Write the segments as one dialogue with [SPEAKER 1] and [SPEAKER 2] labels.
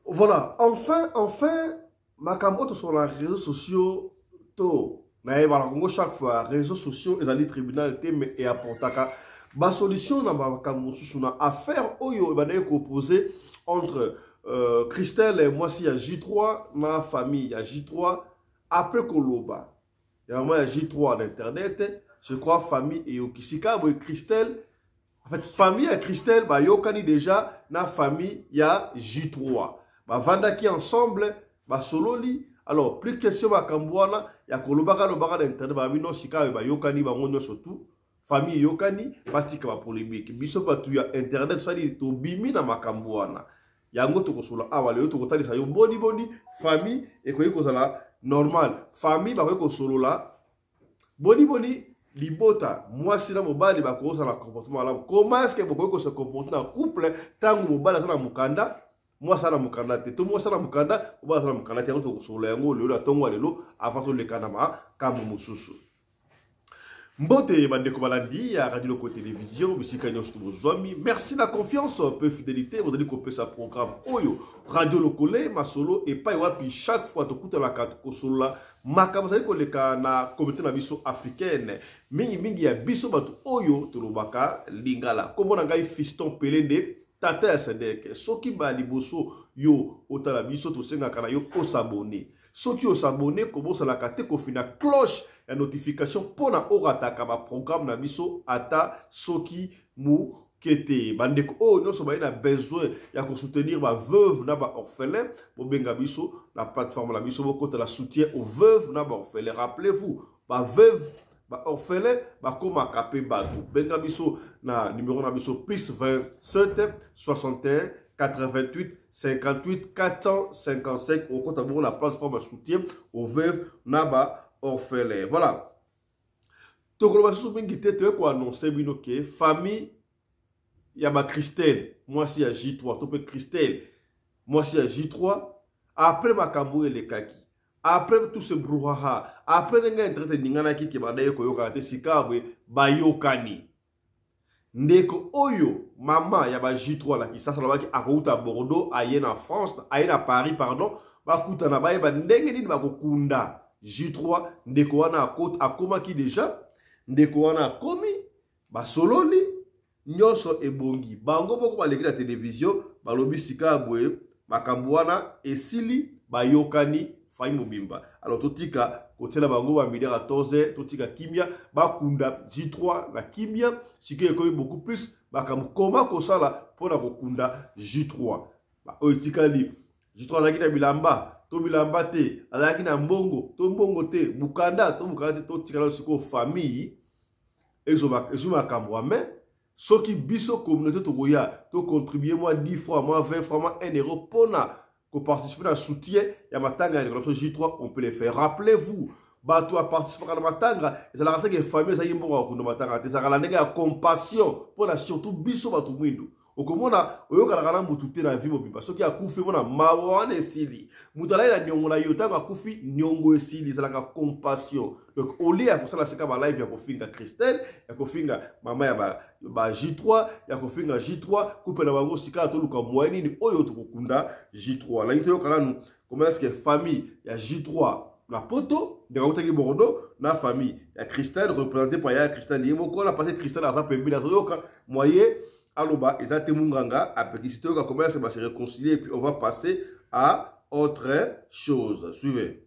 [SPEAKER 1] Voilà, enfin, makambo sur les réseaux sociaux, chaque fois, réseaux sociaux, ils allaient tribunal, et apportaka. Ma solution, na makambo sur na affaire, oyo, opposé entre Christelle et moi, si y a J3, ma famille, il y a J3, après Koloba. Il y a vraiment J3 d'internet, je crois, famille et Okisika, Christelle. En fait, famille et Christelle, bah, yokani déjà, na famille, il y a J3. Bah, vandaki ensemble, bah, sololi. Alors, plus de questions, bah, Kambouana, il y a Kolobaka, Lobaka d'internet, bah, non, Sika, bah, yokani, bah, on surtout. Famille yokani, batika, bah, polémique. Biso, bah, tu as internet, ça dit, to bimi na makambouana. Il y a un autre qui ah, voilà, l'autre côté, ça y est, boni, famille, et quoi, il normal. Famille, bah, quoi, solo là. Boni, libota, moi si la mobile va cause la comportement là. Comment est-ce que vous se comporter en couple tant que mobile ça la mukanda, moi ça la mukanda te, tout moi ça la mukanda, moi ça la mukanda te on sur le ngo le la tongo lelo avant tout le kanama comme mususu. Mbote bandeko balandi ya radio loco télévision musique nyonso tozwami. Merci la confiance peu fidélité vous allez copier sa programme oyo radio locole masolo et pas wapi chaque fois to kuta la carte kosola makambo zali koleka na communauté na biso africaine mingi ya biso batu oyo tolobaka lingala kombo na ngai Fiston Pelende tata ya Sadek soki ba liboso yo otala biso to senga kana yo osabone soki osabone kobosa la kate ko fina cloche la notification pour na orataka ba programme na biso ata soki mu kete bandeko oh non so ba na besoin ya ko soutenir ba veuve na ba orphelin bo benga biso la plateforme la biso boko la soutien aux veuves na ba orphelin rappelez-vous ba veuve ba orphelin ba koma kapé batu benga biso na numéro na biso plus 27 61 88 58 455 au compte à la plateforme soutien aux veuves na ba orphelin. Voilà. Donc, on va se souvenir quoi annoncer que famille, il y a ma Christelle, moi si il y a J3, tu peux Christelle, moi si il y a J3, après ma Kambou et les kaki, après tout ce brouhaha, après les gars traité n'ingana qui va d'ailleurs koyoka te sikabwe bayokani. Ndeko oyo maman il y a ba J3 là qui ça là qui a route à Bordeaux, ayen en France, ayen à Paris pardon, ba kuta na ba ndenge nini ba kokunda. J3 ndeko wana akota akoma ki deja ndeko wana akomi ba sololi nyoso ebongi bango boko baleki na télévision balobi sika boye makambo wana esili bayokani fai mobimba alors totika kotela bango ba midi 14h totika kimia bakunda J3 na kimia sike ekomi beaucoup plus makambo koma kosala pona kokunda J3 ba oitikali J3 zaki na bilamba to bilamba te alaki na mbongo to mbongo te mukanda te to tikala siko famille ezoma kamwa mais soki biso communauté to goya to contribuer moi 10 fois moi 20 fois moi 1 euro pona ko participer à soutien ya matanga ya J3 on peut les faire rappelez-vous bato a participer à matanga et ça la rate que famille ça yimbo ko no matanga te ça la nega compassion pona surtout biso bato mwindu okomona oyoka na mutu te na vie mobimba soki akufi mona mawana esili mutala na nyongo na yotanga akufi nyongo esili zalaka compassion donc oli ya kosala sika ba live ya kofinga Christelle ya kofinga mama ya ba J3 ya kofinga J3 coupe na bango sika to luka moyeni ni oyo tukukunda J3 la nito yoka nanu comment est-ce que famille ya J3 na poto de Rautaki Bordeaux na famille ya Christelle représentée par ya Christelle yemoko la passé Christelle à pembi na yoka moyen Aloba, ils ont Munganga, après qui se commence à se réconcilier, et puis on va passer à autre chose. Suivez.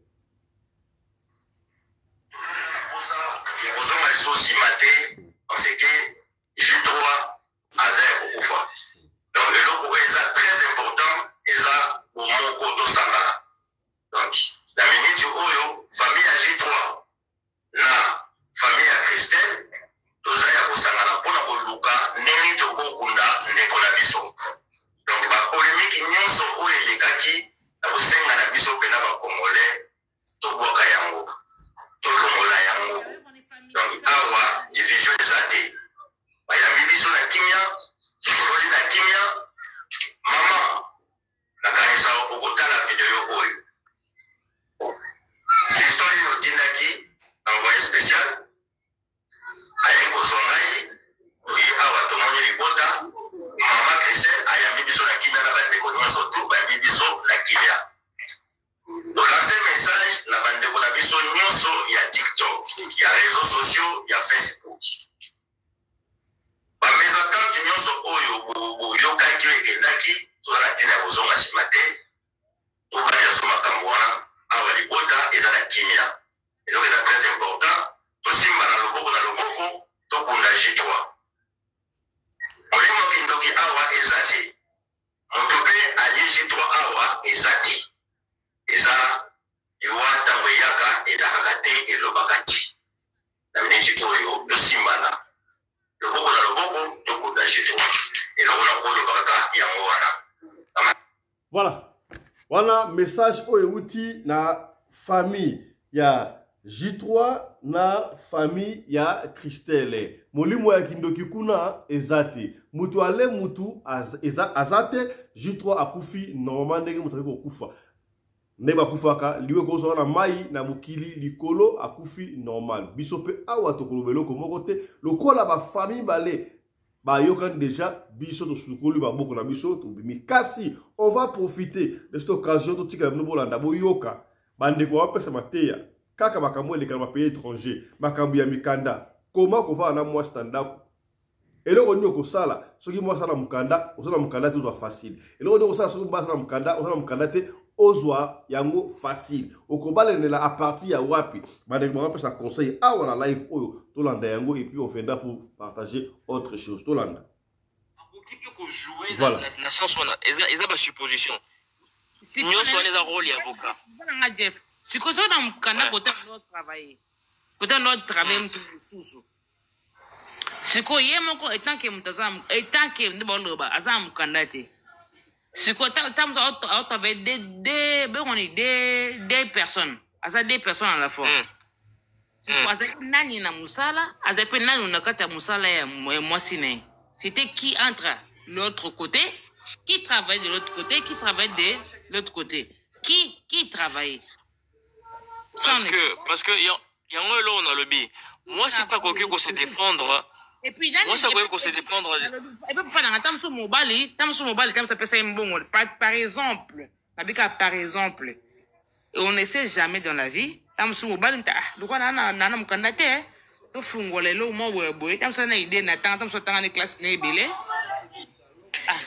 [SPEAKER 2] kimia. Donc lancer message na bandeko na biso nyonso ya TikTok, ya réseaux sociaux, ya Facebook. Ba mes accounts nyonso oyo yokaki ekendaki to na tina bozonga simate. To ba ya soma kamwana awa libota eza na kimia. Et donc c'est très important. To simba na loboko to kunda J3. Molimo kindoki awa ezate. Motope ali J3 awa ezate. Eza yuata mweyaka edakakate elobakati. Na miniti toyo to simba na loboko to kunda J3. Eloko na kodo bakaka ya mwana.
[SPEAKER 1] Voilà. Wana message oyo euti na famille ya J3 na famille ya Christelle. Molimo ya kindoki kuna ezate. Mutu ale mutu azate J3 akufi normalement ndenge mutu ko kufa. Neba kufaka liwe kozo na mai na mukili likolo akufi normal. Bisope awa to kolobelo ko mokote lokola ba famille bale ba yokan déjà biso to sukulu ba boko na biso to bimi kasi on va profiter de cette occasion to tika no bolanda bo yoka bande ko apesa mateya kaka makambo le kama pays étranger makambo ya mikanda comment ko va na moi standard eloko nyo ko sala soki moi sala mukanda osala mukanda to facile eloko nyo ko sala soki moi sala mukanda osala mukanda te ozwa yango facile okobalela à partir ya wapi bande ko apesa conseil awa na live oyo tolanda yango et puis on viendra pour partager autre chose tolanda
[SPEAKER 3] qui peut jouer
[SPEAKER 1] voilà.
[SPEAKER 3] Dans la sens où ils ont la supposition nous sommes les rôles d'avocat
[SPEAKER 4] Jeff si que ça dans mukanda côté notre travail côté notre travail tout sous si que yemo ko etant que mutazam etant que ndiboloba azam mukanda te si que tam auto avec des personnes asa des personnes à la fois si que asa nani na musala asa pe nani unakata musala ya mwasine c'était qui entre l'autre côté qui travaille de l'autre côté qui travaille de l'autre côté qui travaille
[SPEAKER 3] parce que y a un lot on a le bi moi c'est pas quoi que se défendre
[SPEAKER 4] et puis
[SPEAKER 3] moi c'est quoi que se défendre
[SPEAKER 4] et puis pas dans tam sur mobile tam ça peut ser bon par exemple par exemple et on ne sait jamais dans la vie tam sur mobile le quoi na mukandate to fungolelo mo webo tam ça na idée na tam so tanga ni classe na ebele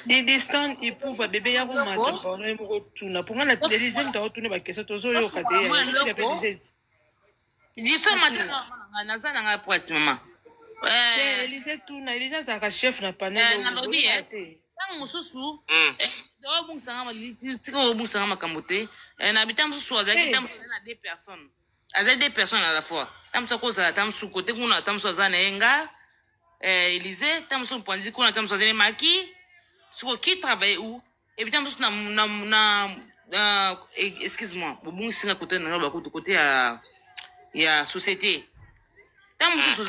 [SPEAKER 5] des distants et pour bébé ya ko mata problème ko tuna pour na télévision ta tuna ba question to zo yo ka te ya président
[SPEAKER 4] dis ça matin na za na prati maman
[SPEAKER 5] Elise tuna Elise za ka chef na panel
[SPEAKER 4] na lobby tant mususu do bung sanga maliti tiko bung sanga makambote na bitam mususu azaki tam na deux personnes avec des personnes à la fois tam so ko za tam su côté kuna tam so za na enga Elise tam so pandi kuna tam so za maki so qui travaille où et puis tam so na excuse-moi bung singa côté na ba côté ya société tam so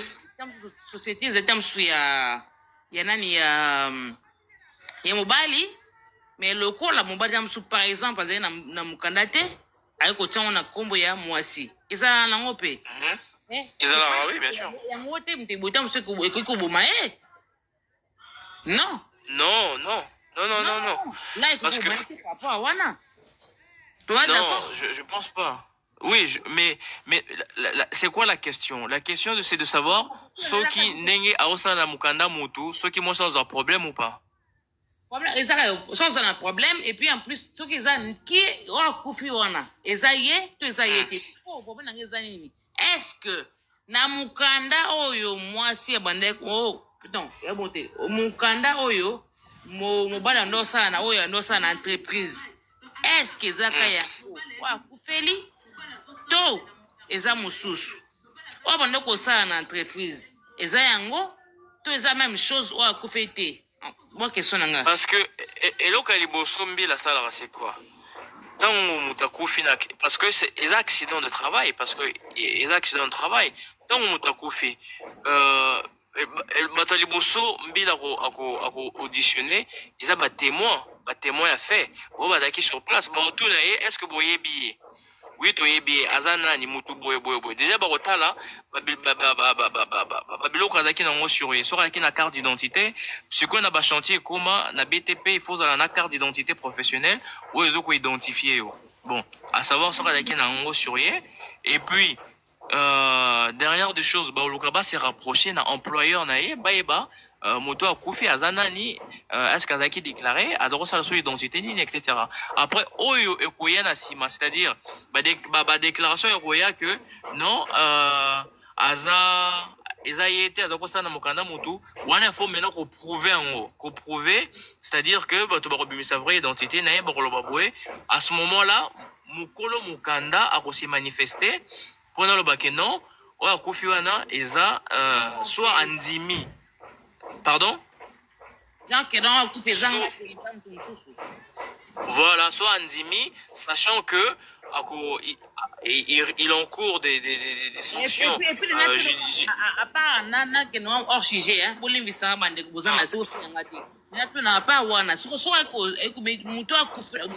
[SPEAKER 4] société tam so ya nani ya mobali mais le ko la mobali tam so par exemple azali na mukanda te ayiko tsango na kombo ya mwasi ezala na ngope
[SPEAKER 3] ezala oui bien sûr
[SPEAKER 4] ya ngote mte bota mse ko boma non là parce que papa wana toi
[SPEAKER 3] non je pense pas oui mais c'est quoi la question c'est de savoir ceux qui nenge aosa na mukanda mutu ceux qui moi sans un problème ou pas
[SPEAKER 4] problème sans un problème et puis en plus ceux qui qui kufi wana ezaye to ezaye te problème ngeza nini est-ce que na mukanda oyo mwasi abande putain ya bonté mukanda oyo mobala ndo sana oyo ndo sana entreprise est-ce que ezaka ya wa kufeli to eza mususu abande ko sana na entreprise eza yango to eza même chose o akufete moi question nanga
[SPEAKER 3] parce que eloka liboso mbila sala c'est quoi tant mutakufi na parce que c'est des accidents de travail parce que les accidents de travail tant mutakufi bataliboso mbila ako auditionner ils a ba témoin à fait on va daki sur place ba retourner est-ce que boye billet oui toyebi azana ni mutu boye déjà bakotala babiloko azalaki nango surye soki azalaki na carte d'identité sikoyo na bachantier ekoma na BTP il faut ozala na carte d'identité professionnelle oyo ezokoidentifie yo bon à savoir soki azalaki nango surye et puis dernière des choses baoluka base rapproché na employeur na ye bayeba moto akufi azanani est-ce qu'azaki déclaré adorosala so identité nini etc. Après oyo ekoya na sima c'est-à-dire ba déclaration ekoya que non aza ezayete azakosana mokanda mutu wana faut maintenant ko prouver en ko prouver c'est-à-dire que bato ba kobimisa vraie identité na ye bakoloba boye à ce moment-là mukolo mukanda akosi manifester pour na loba que non oyo akufi wana eza soit andimi. Pardon? Voilà, soit Andimi, sachant que il encourt des sanctions judiciaires.
[SPEAKER 4] À part nana qui non hors sujet, hein, pour l'investissement bande bozana c'est aussi ngati. Na pas wana, so muto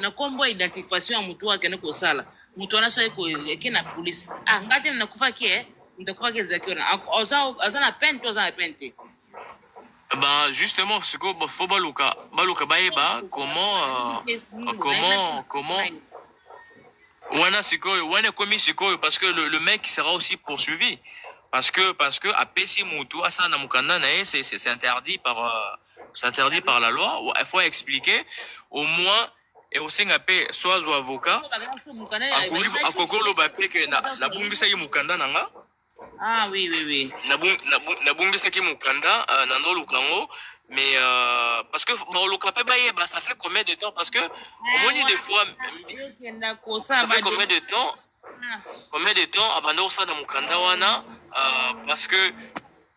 [SPEAKER 4] na kombo identification muto akene ko sala. Muto na so ekena police. Ah ngati na kufa ki ndakwa ke zakiona. Azana peine to azana peine.
[SPEAKER 3] Ben justement, ce que faut baluka baeba comment wana sikoyo wana commis sikoyo parce que le mec sera aussi poursuivi parce que à pesi mutu asa na mukanda na c'est interdit par la loi. Il faut expliquer au moins et au singapé soit ou avocat à kokolo ba pe que na bungisa yi mukanda nanga.
[SPEAKER 4] Ah oui.
[SPEAKER 3] Nabungisa ki mukanda nando lukango mais parce que ça fait combien de temps parce que au moins des fois ça fait combien de temps abando ça na mukanda wana parce que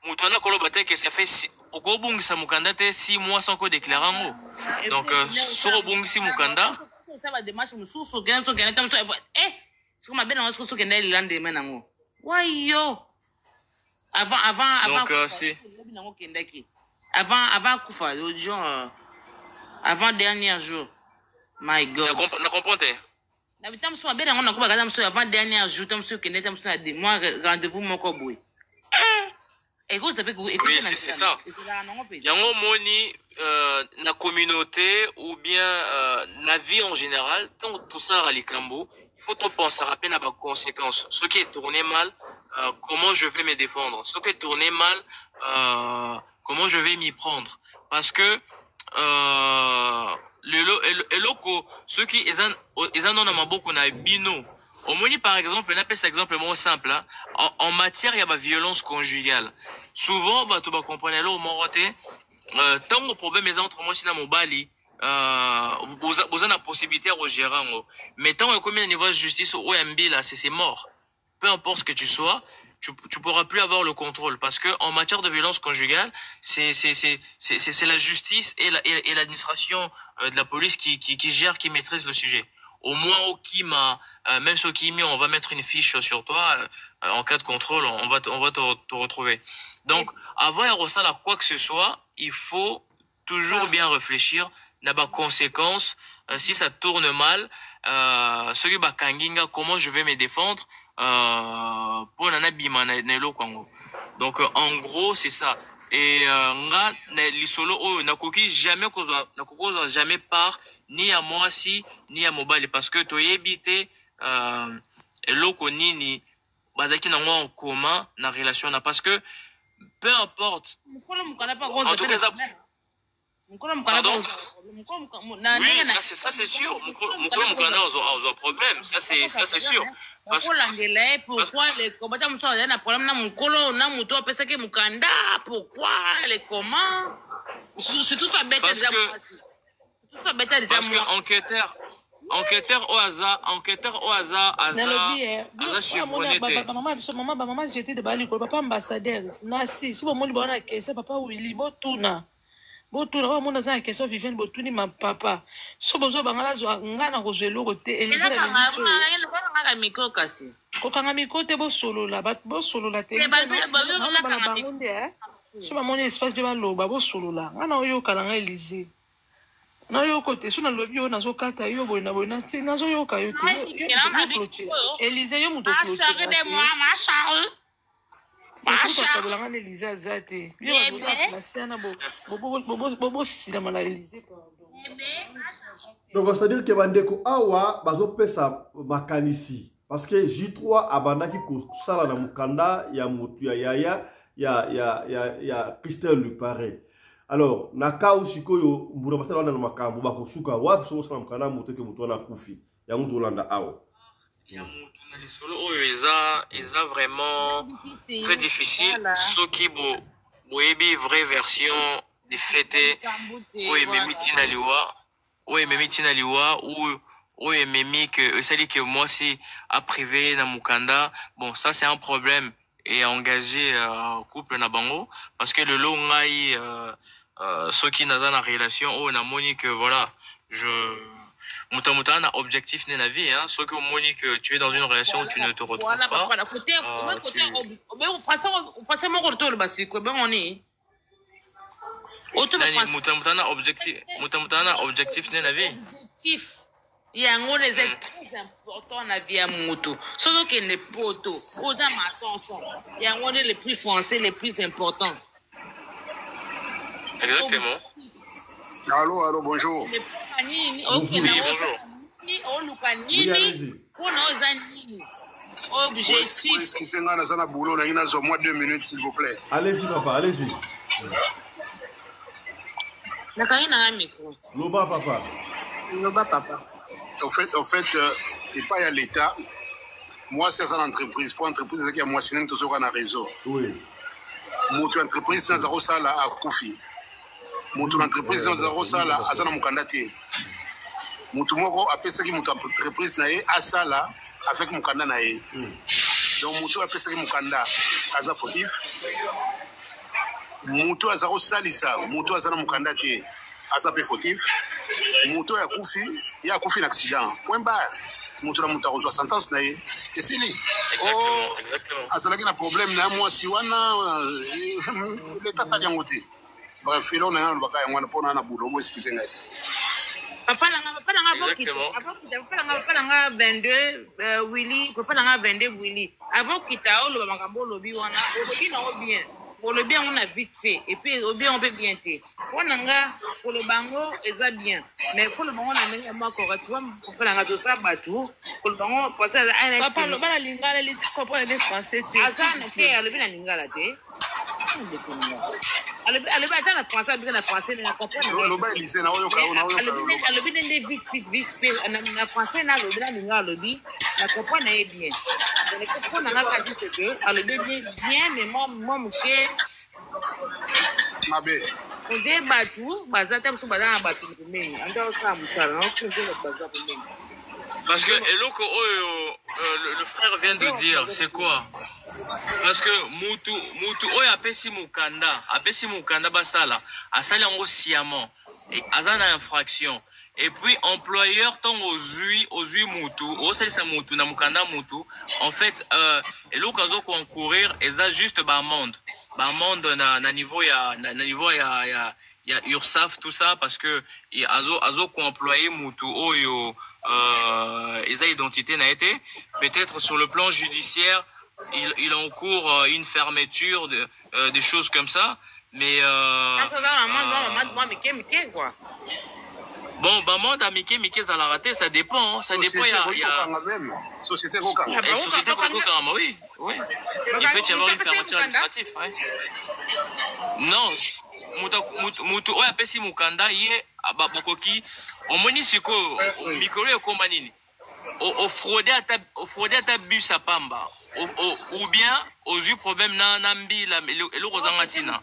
[SPEAKER 3] mutana koloba te que ça fait okobungisa mukanda te 6 mois sans ko déclarer donc soro bungisi mukanda
[SPEAKER 4] ça va démarche mususu gento gento c'est comme ben on se que ndeli lande menango. Wayo. Avant
[SPEAKER 3] c'est
[SPEAKER 4] avant kufa le genre avant dernier jour. My God.
[SPEAKER 3] Na comprendre.
[SPEAKER 4] Na bitam so be na ko bagaza mso avant dernier jour tam so kende tam so na de moi rendez-vous moko boy. Écoute ça peut
[SPEAKER 3] oui, c'est ça. Yango moni na communauté ou bien na vie en général, tant tout ça à likambo, il faut penser à peine à la conséquence. Ce qui est tourné mal, comment je vais me défendre. Ce qui est tourné mal, comment je vais m'y prendre. Parce que le loco, ceux qui ils en ont beaucoup na bino. Au moins par exemple, on appelle cet exemple moins simple. Hein. En matière il y a la violence conjugale. Souvent, bah tu vas comprendre là au moroté. Tant que problème est entre moi si na mobali. Vous avez la possibilité au gérant. Mais tant que le niveau de justice au OMB là, c'est mort. Peu importe ce que tu sois, tu pourras plus avoir le contrôle parce que en matière de violence conjugale, c'est la justice et l'administration de la police qui gère, qui maîtrise le sujet. Au moins au Kima, même sur Kimi, on va mettre une fiche sur toi. En cas de contrôle, on va te retrouver. Donc, avant de ressentir quoi que ce soit, il faut toujours bien réfléchir. N'a pas conséquence. Si ça tourne mal, comment je vais me défendre pour donc en gros c'est ça. Et nga lisolo oyo nakoki jamais part ni à moi si ni à mobile parce que toyebite eloko nini bazaki nango en commun na relation na parce que peu importe en tout cas pardon? Oui, ça c'est sûr. Mukolo mukanda a problème, ça c'est sûr.
[SPEAKER 4] Pourquoi les combattants ont un problème na mukolo na muto pesa ke mukanda pourquoi les comment c'est tout ça bête déjà.
[SPEAKER 3] Parce que enquêteur au hasard
[SPEAKER 5] maman j'étais de Bali papa ambassadeur nasi si bon moni bona question papa Willy botuna botuna wa mona za question Vivienne botuni ma papa so bozo bangala zo ngana ko zelo ko te Elisa
[SPEAKER 4] ngaka miko kasi
[SPEAKER 5] ko kanga miko te bo solo la te so ba moni espace de ba loba bo solo la ngana oyo kala nga Elise Na yo côté so na lobi yo nazo kata yo boy na nazo yo ka yo te. Élysée yo muto clôture.
[SPEAKER 4] Ma Charles.
[SPEAKER 5] Masha. Kabulanga Élysée azate. Yo na siana bobo sila mala Élysée pardon.
[SPEAKER 1] Donc c'est-à-dire que bandeko awa bazo pesa makanisi parce que J3 abandaki ko sala na mukanda ya mutu ya yaya ya Christelle lui paraît. Alors, naka usikoyo mbura basala na makambo bakosuka wapi so sala mukana mutu ke mutu na kufi ya mutu landa awo.
[SPEAKER 3] Ya mutu na lisolo oyo eza vraiment très difficile ce qui boyebi vraie version des fêtes oyo memiti na liwa oyo mememi que ça dit que moi si à privé na mukanda bon ça c'est un problème et engager couple na bango parce que le long ngai ceux qui n'a dans la relation oh na moni que voilà je muta na objectif na vie hein ceux qui moni que tu es dans une relation où tu ne te retrouves pas
[SPEAKER 4] voilà côté on fait mon retour le basique ben on est
[SPEAKER 3] muta na objectif na vie
[SPEAKER 4] objectif il y a un des très important la vie à moto sauf que les potos aux amateurs il y a un des plus français les plus importants.
[SPEAKER 3] Exactement.
[SPEAKER 2] Allô, bonjour. Excusez-moi, on a boulot, on a au moins 2 minutes, s'il vous plaît.
[SPEAKER 1] Allez-y, papa, allez-y. Loba, papa.
[SPEAKER 4] Loba, papa.
[SPEAKER 2] En fait, c'est pas à l'État. Moi, c'est une entreprise. Pour entreprise, c'est qu'il y a moi, sinon, tout ça, on a réseau.
[SPEAKER 1] Oui.
[SPEAKER 2] Mon entreprise, c'est un ça à Koufi. Mon entreprise, c'est un ça à Azana Mukandati. Mon moko appelle ça qui mon entreprise nae asala avec Mukanda nae. Donc mon appelle ça qui Mukanda aza fautif. Mon azaro salisa, mon azana Mukandati aza pe fautif. Mon ya Koufi l'accident. Point barre. Mon a reçoit sentence nae. Et c'est lui.
[SPEAKER 3] Exactement, exactement.
[SPEAKER 2] Azala qui a problème na moi si wana l'état ta diangoti. Bref, il on a un baka ngwana pona na boulot, excusez-moi.
[SPEAKER 4] Papa nanga 22 Willy, papa nanga 22 Willy. Avant kita o lo makambo lobi wana, lobi na o bien. Pour le bien on a vite fait et puis au bien on peut bien te. Wananga pour le bango eza bien. Mais pour le bango na ndenge ma correctement papa nanga to sa batu. Pour le bango pour ça
[SPEAKER 5] papa lo bala lingala les comprendre les français.
[SPEAKER 4] Azana te le bien lingala te. Ale ba tana français bien na français na comprendre.
[SPEAKER 2] Lo ba lycée na oyo ka na oyo.
[SPEAKER 4] Ale bien de vite na français na lo bien lingala lo bi na comprendre bien. Donc comprendre na ka dit que ale bien mais moi monsieur
[SPEAKER 2] mabe.
[SPEAKER 4] On dit batu bazata so bazana batu kumeni. Anda sa mutala na ko de bazata kumeni.
[SPEAKER 3] Parce que eloko oyo le frère vient de dire c'est quoi? Parce que mutu oyo apesi mukanda basala asali yango sciemment et azana infraction et puis employeur tant ozui mutu osalisa mutu na mukanda mutu en fait eloko azo concourir eza juste ba amende na niveau ya URSAF tout ça parce que azo ko employé mutu oyo eza identité na été peut-être sur le plan judiciaire il encourt une fermeture des choses comme ça mais bon bamande à Mickey ça l'a raté ça dépend ça dépend il y a
[SPEAKER 2] société Kokanga
[SPEAKER 3] oui il peut y avoir une fermeture administrative ouais. Non mutu oya pesi mukanda ye bakoki omoni siko mikolo ekoma nini au frauder ata bus à pamba ou bien aux eu problème na mbila eloko zanga tina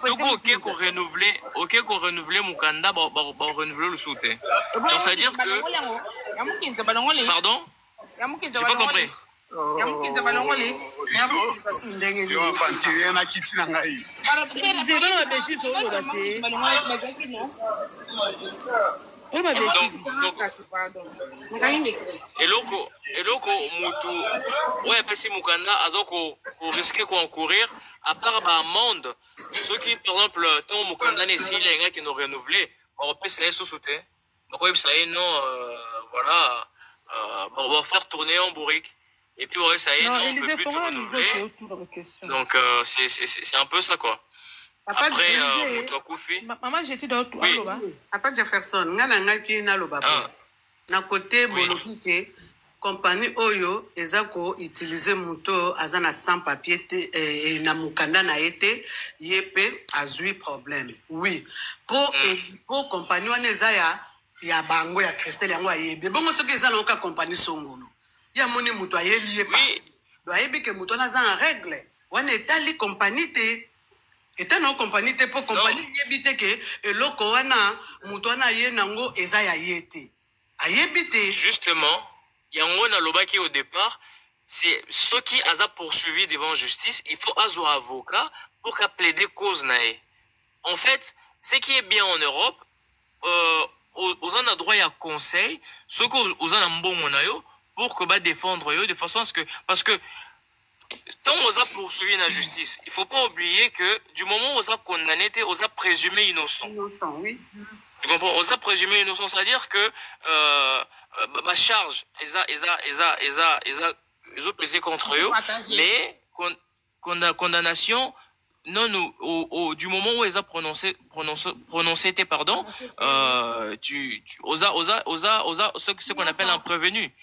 [SPEAKER 3] toko ko renouveler mukanda ba renouveler le soutien donc ça veut dire que pardon j'ai pas compris eloko mutu oyo apesi mukanda azoko risquer concourir à part ba amende ceux qui par exemple tant mukanda ne sili engaki no renouveler on ça sous sauter. Donc ça est non voilà on va faire tourner en bourrique. Et puis ouais, ça y est, non, on peut plus tout renouveler. Donc c'est un peu ça quoi. Après Moto Koufi.
[SPEAKER 5] Maman j'ai dit d'autres.
[SPEAKER 3] Oui.
[SPEAKER 6] Papa Jefferson, ngana qui na lobaba. Na côté boloki ke compagnie Oyo ezako utiliser moto azana sans papier et na mukanda na été yepé azui problème. Oui. Pour compagnie wana ya bango ya Christelle yango ayebe. Bongo soki ezana oka compagnie songolo. Ya moni moto ayelié pas. Do ayebi ke moto na za en règle. Wana etali compagnie te. Étant non compagnie te pour compagnie yebite ke eloko wana moto wana ye nango eza ya yete. Ayebite.
[SPEAKER 3] Justement, yango na lobaki au départ, c'est ceux qui a poursuivi devant justice, il faut avoir avocat pour qu'a plaider cause nae. En fait, ce qui est bien en Europe, aux en a droit à conseil, ceux qui aux en a bon nayo pour que va défendre yo de façon à ce que parce que tant on a poursuivi la justice, il ne faut pas oublier que du moment où on a condamné, on a présumé innocent.
[SPEAKER 6] Innocent, oui.
[SPEAKER 3] Tu comprends? On a présumé innocent, c'est-à-dire que ma charge, ils ont pesé contre eux, mais condamnation, non, nous, du moment où ils ont prononcé pardon, ce qu'on appelle un prévenu.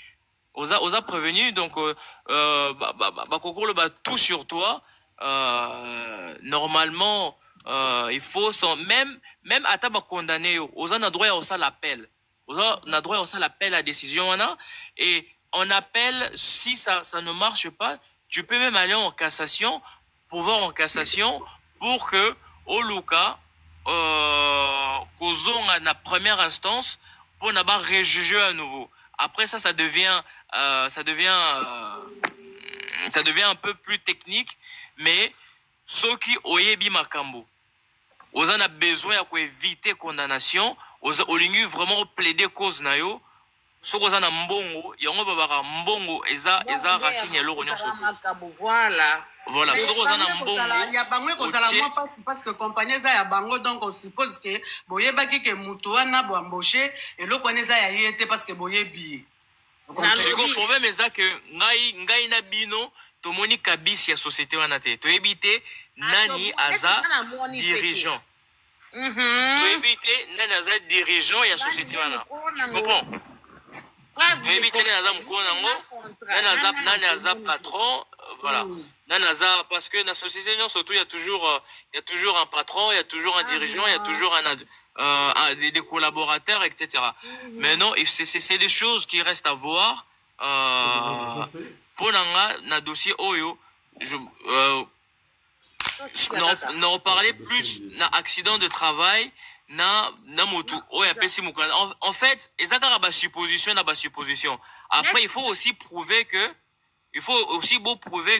[SPEAKER 3] Osa prévenu, donc concours tout sur toi. Normalement, il faut même à table condamné. Osa n'a droit à l'appel. Osa n'a droit à l'appel à la décision et on appelle si ça ne marche pas. Tu peux même aller en cassation, pouvoir en cassation pour que au Luka causons à la première instance pour n'avoir réjugé à nouveau. Après ça devient un peu plus technique, mais ceux qui oyebi makambo, on a besoin pour éviter condamnation, on a vraiment plaider cause na yo, ceux qui ont mbongo, yango babara mbongo eza racine lo ronyo soto. Voilà, ceux qui ont mbongo.
[SPEAKER 6] Il y a bango ko sala moi parce que compagnie za ya bango donc on suppose que boyebaki ke mutu wana bo embaucher et lo koneza ya yete parce que boyebi.
[SPEAKER 3] Le problème est que ngai na bino tomoni kabisi ya société wana te to éviter nani aza dirigeant to éviter nani aza dirigeant ya société wana tu comprends to éviter nani aza mukona ngo nani aza patron voilà nani aza parce que dans la société non surtout il y a toujours un patron, il y a toujours un dirigeant, il y a toujours des collaborateurs, etc. Mais non, c'est des choses qui restent à voir. Pour le dossier Oyo, n'en parler plus d'un accident de travail, en fait, il y a supposition. Après, il faut aussi prouver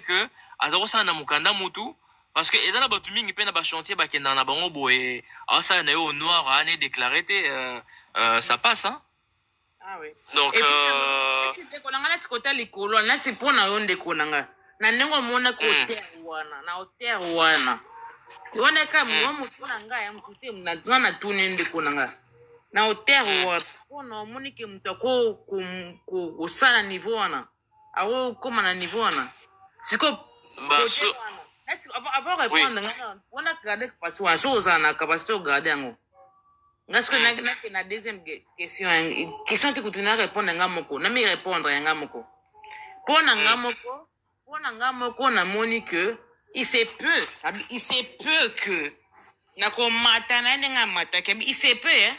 [SPEAKER 3] que azarosa na mukanda mutu parce que ezana batu mingi pe na ba chantier ba kenda na bango boye asa na yo noir ane déclaré ça passe hein.
[SPEAKER 4] Ah oui.
[SPEAKER 3] Donc
[SPEAKER 4] tu kolanga na tikota likolo na tipona yo ndekonanga na nengo mona ko terwana na oterwana yone ka mo mutu na nga ya mutute na tune ndekonanga na oterwa pona monike mutako ko sala niveau wana awo koma na niveau wana siko avant répondre on a regardé partout en chose na capacité de garder ngo parce que na deuxième question que tu n'as répondre ngamoko na mi répondre ngamoko pona ngamoko na moni que il se peut que na ko mata na ngamata ke il se peut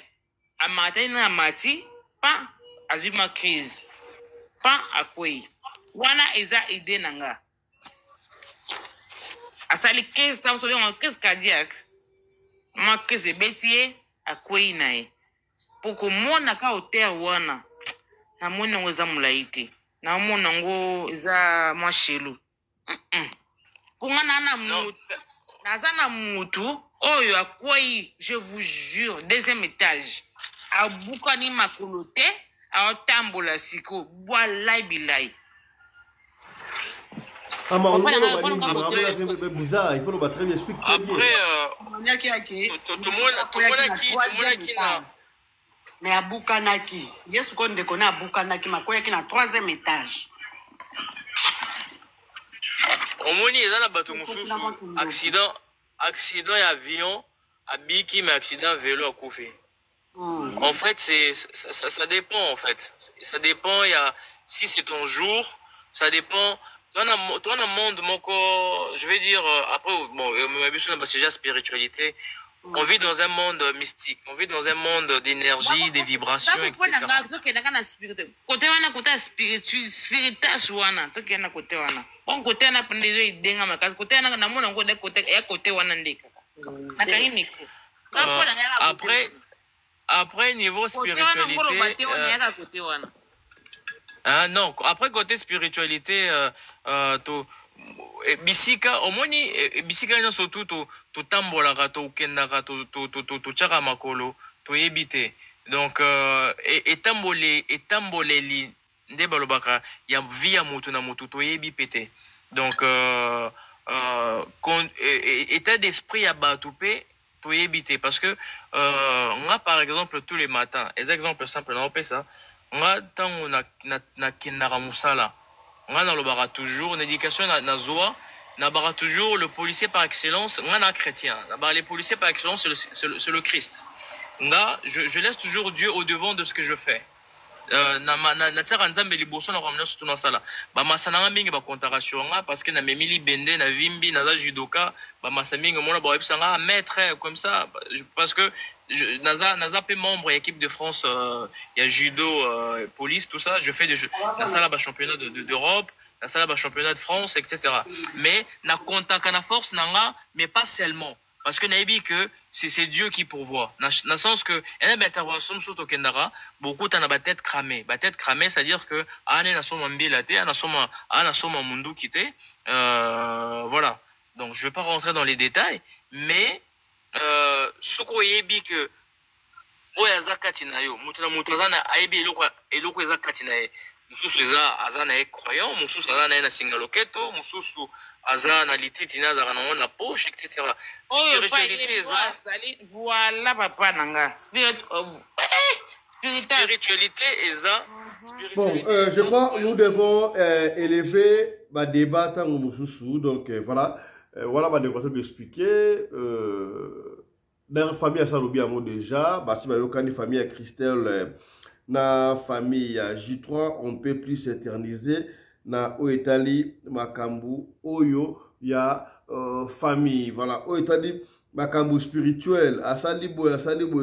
[SPEAKER 4] a mata na mati pas azuma crise pas akoi wana eza idée nanga asali case tam so yon case cardiaque ma case betier akwei nae poko mona ka hotel wana na mona ngo za mulaite na mona ngo za mashelu kungana na mutu nazana mutu oyo akwei je vous jure deuxième étage abukani makolote a tambola siko boa lai bilai
[SPEAKER 1] Ah, mais bizarre, il faut le battre bien, explique très bien.
[SPEAKER 3] Après,
[SPEAKER 6] mais abukanaki yesu ko ndeko na abukanaki makoyaki na 3e étage.
[SPEAKER 3] Omoni eza na bato mosusu accident ya avion abiki mais accident vélo akufi. En fait ça dépend en fait. Ça dépend si c'est ton jour, ça dépend. Toi dans monde moko, je vais dire après bon c'est déjà spiritualité. On vit dans un monde mystique, on vit dans un monde d'énergie, des vibrations, etc.
[SPEAKER 4] Côté wana côté spiritus wana to kena côté wana. Bon côté wana pendezo idenga makazi côté wana na mona ngo de côté wana ndeka. Nakainiko.
[SPEAKER 3] Après niveau spiritualité non, après côté spiritualité bisika omoni bisika ina surtout to tambolaka to kendaka to chaka makolo to yebite donc etamboleli nde balobaka ya via mutu na mutu to yebi pete donc état d'esprit ya batu pe to yebite parce que nga par exemple tous les matins des exemples simples na opesa nga tango na kendaka musala on a toujours une éducation na zoa na bara toujours le policier par excellence on a chrétien les policiers par excellence c'est le Christ nga je laisse toujours Dieu au devant de ce que je fais na tsaka nzambe liboso na ramena surtout na sala ba masana mingi ba contraction nga parce que na memili bende na vimbi na judoka ba masamingi mona ba websanga maître comme ça parce que naza pe membre équipe de France il y a judo police tout ça je fais des na sala ba championnat d'Europe na sala ba championnat de France etc. mais na contact na force nanga mais pas seulement parce que naïbi que c'est Dieu qui pourvoit. Dans le sens que elle intervention sous Tokendara, beaucoup t'en a ba tête cramée, c'est-à-dire que ane na soma mbilate, ana soma mundu kité, voilà. Donc je vais pas rentrer dans les détails, mais soko yebi que oya zakati na yo, mutuna na aibi eloko zakati na ye. Mususu azana e croyant, mususu azana na singaloketo, mususu azana lititi na zana na poche etc. Spiritualité
[SPEAKER 4] voilà papa nanga
[SPEAKER 3] spiritualité eza
[SPEAKER 1] bon je crois nous devons élever ma débat tant mususu donc voilà ma débat expliquer dans la famille à Salobi amo déjà basi ba yokani famille à Christelle na famille à J3 on ne peut plus s'éterniser na oetali makambu oyo ya famille voilà oetali makambu spirituel asalibo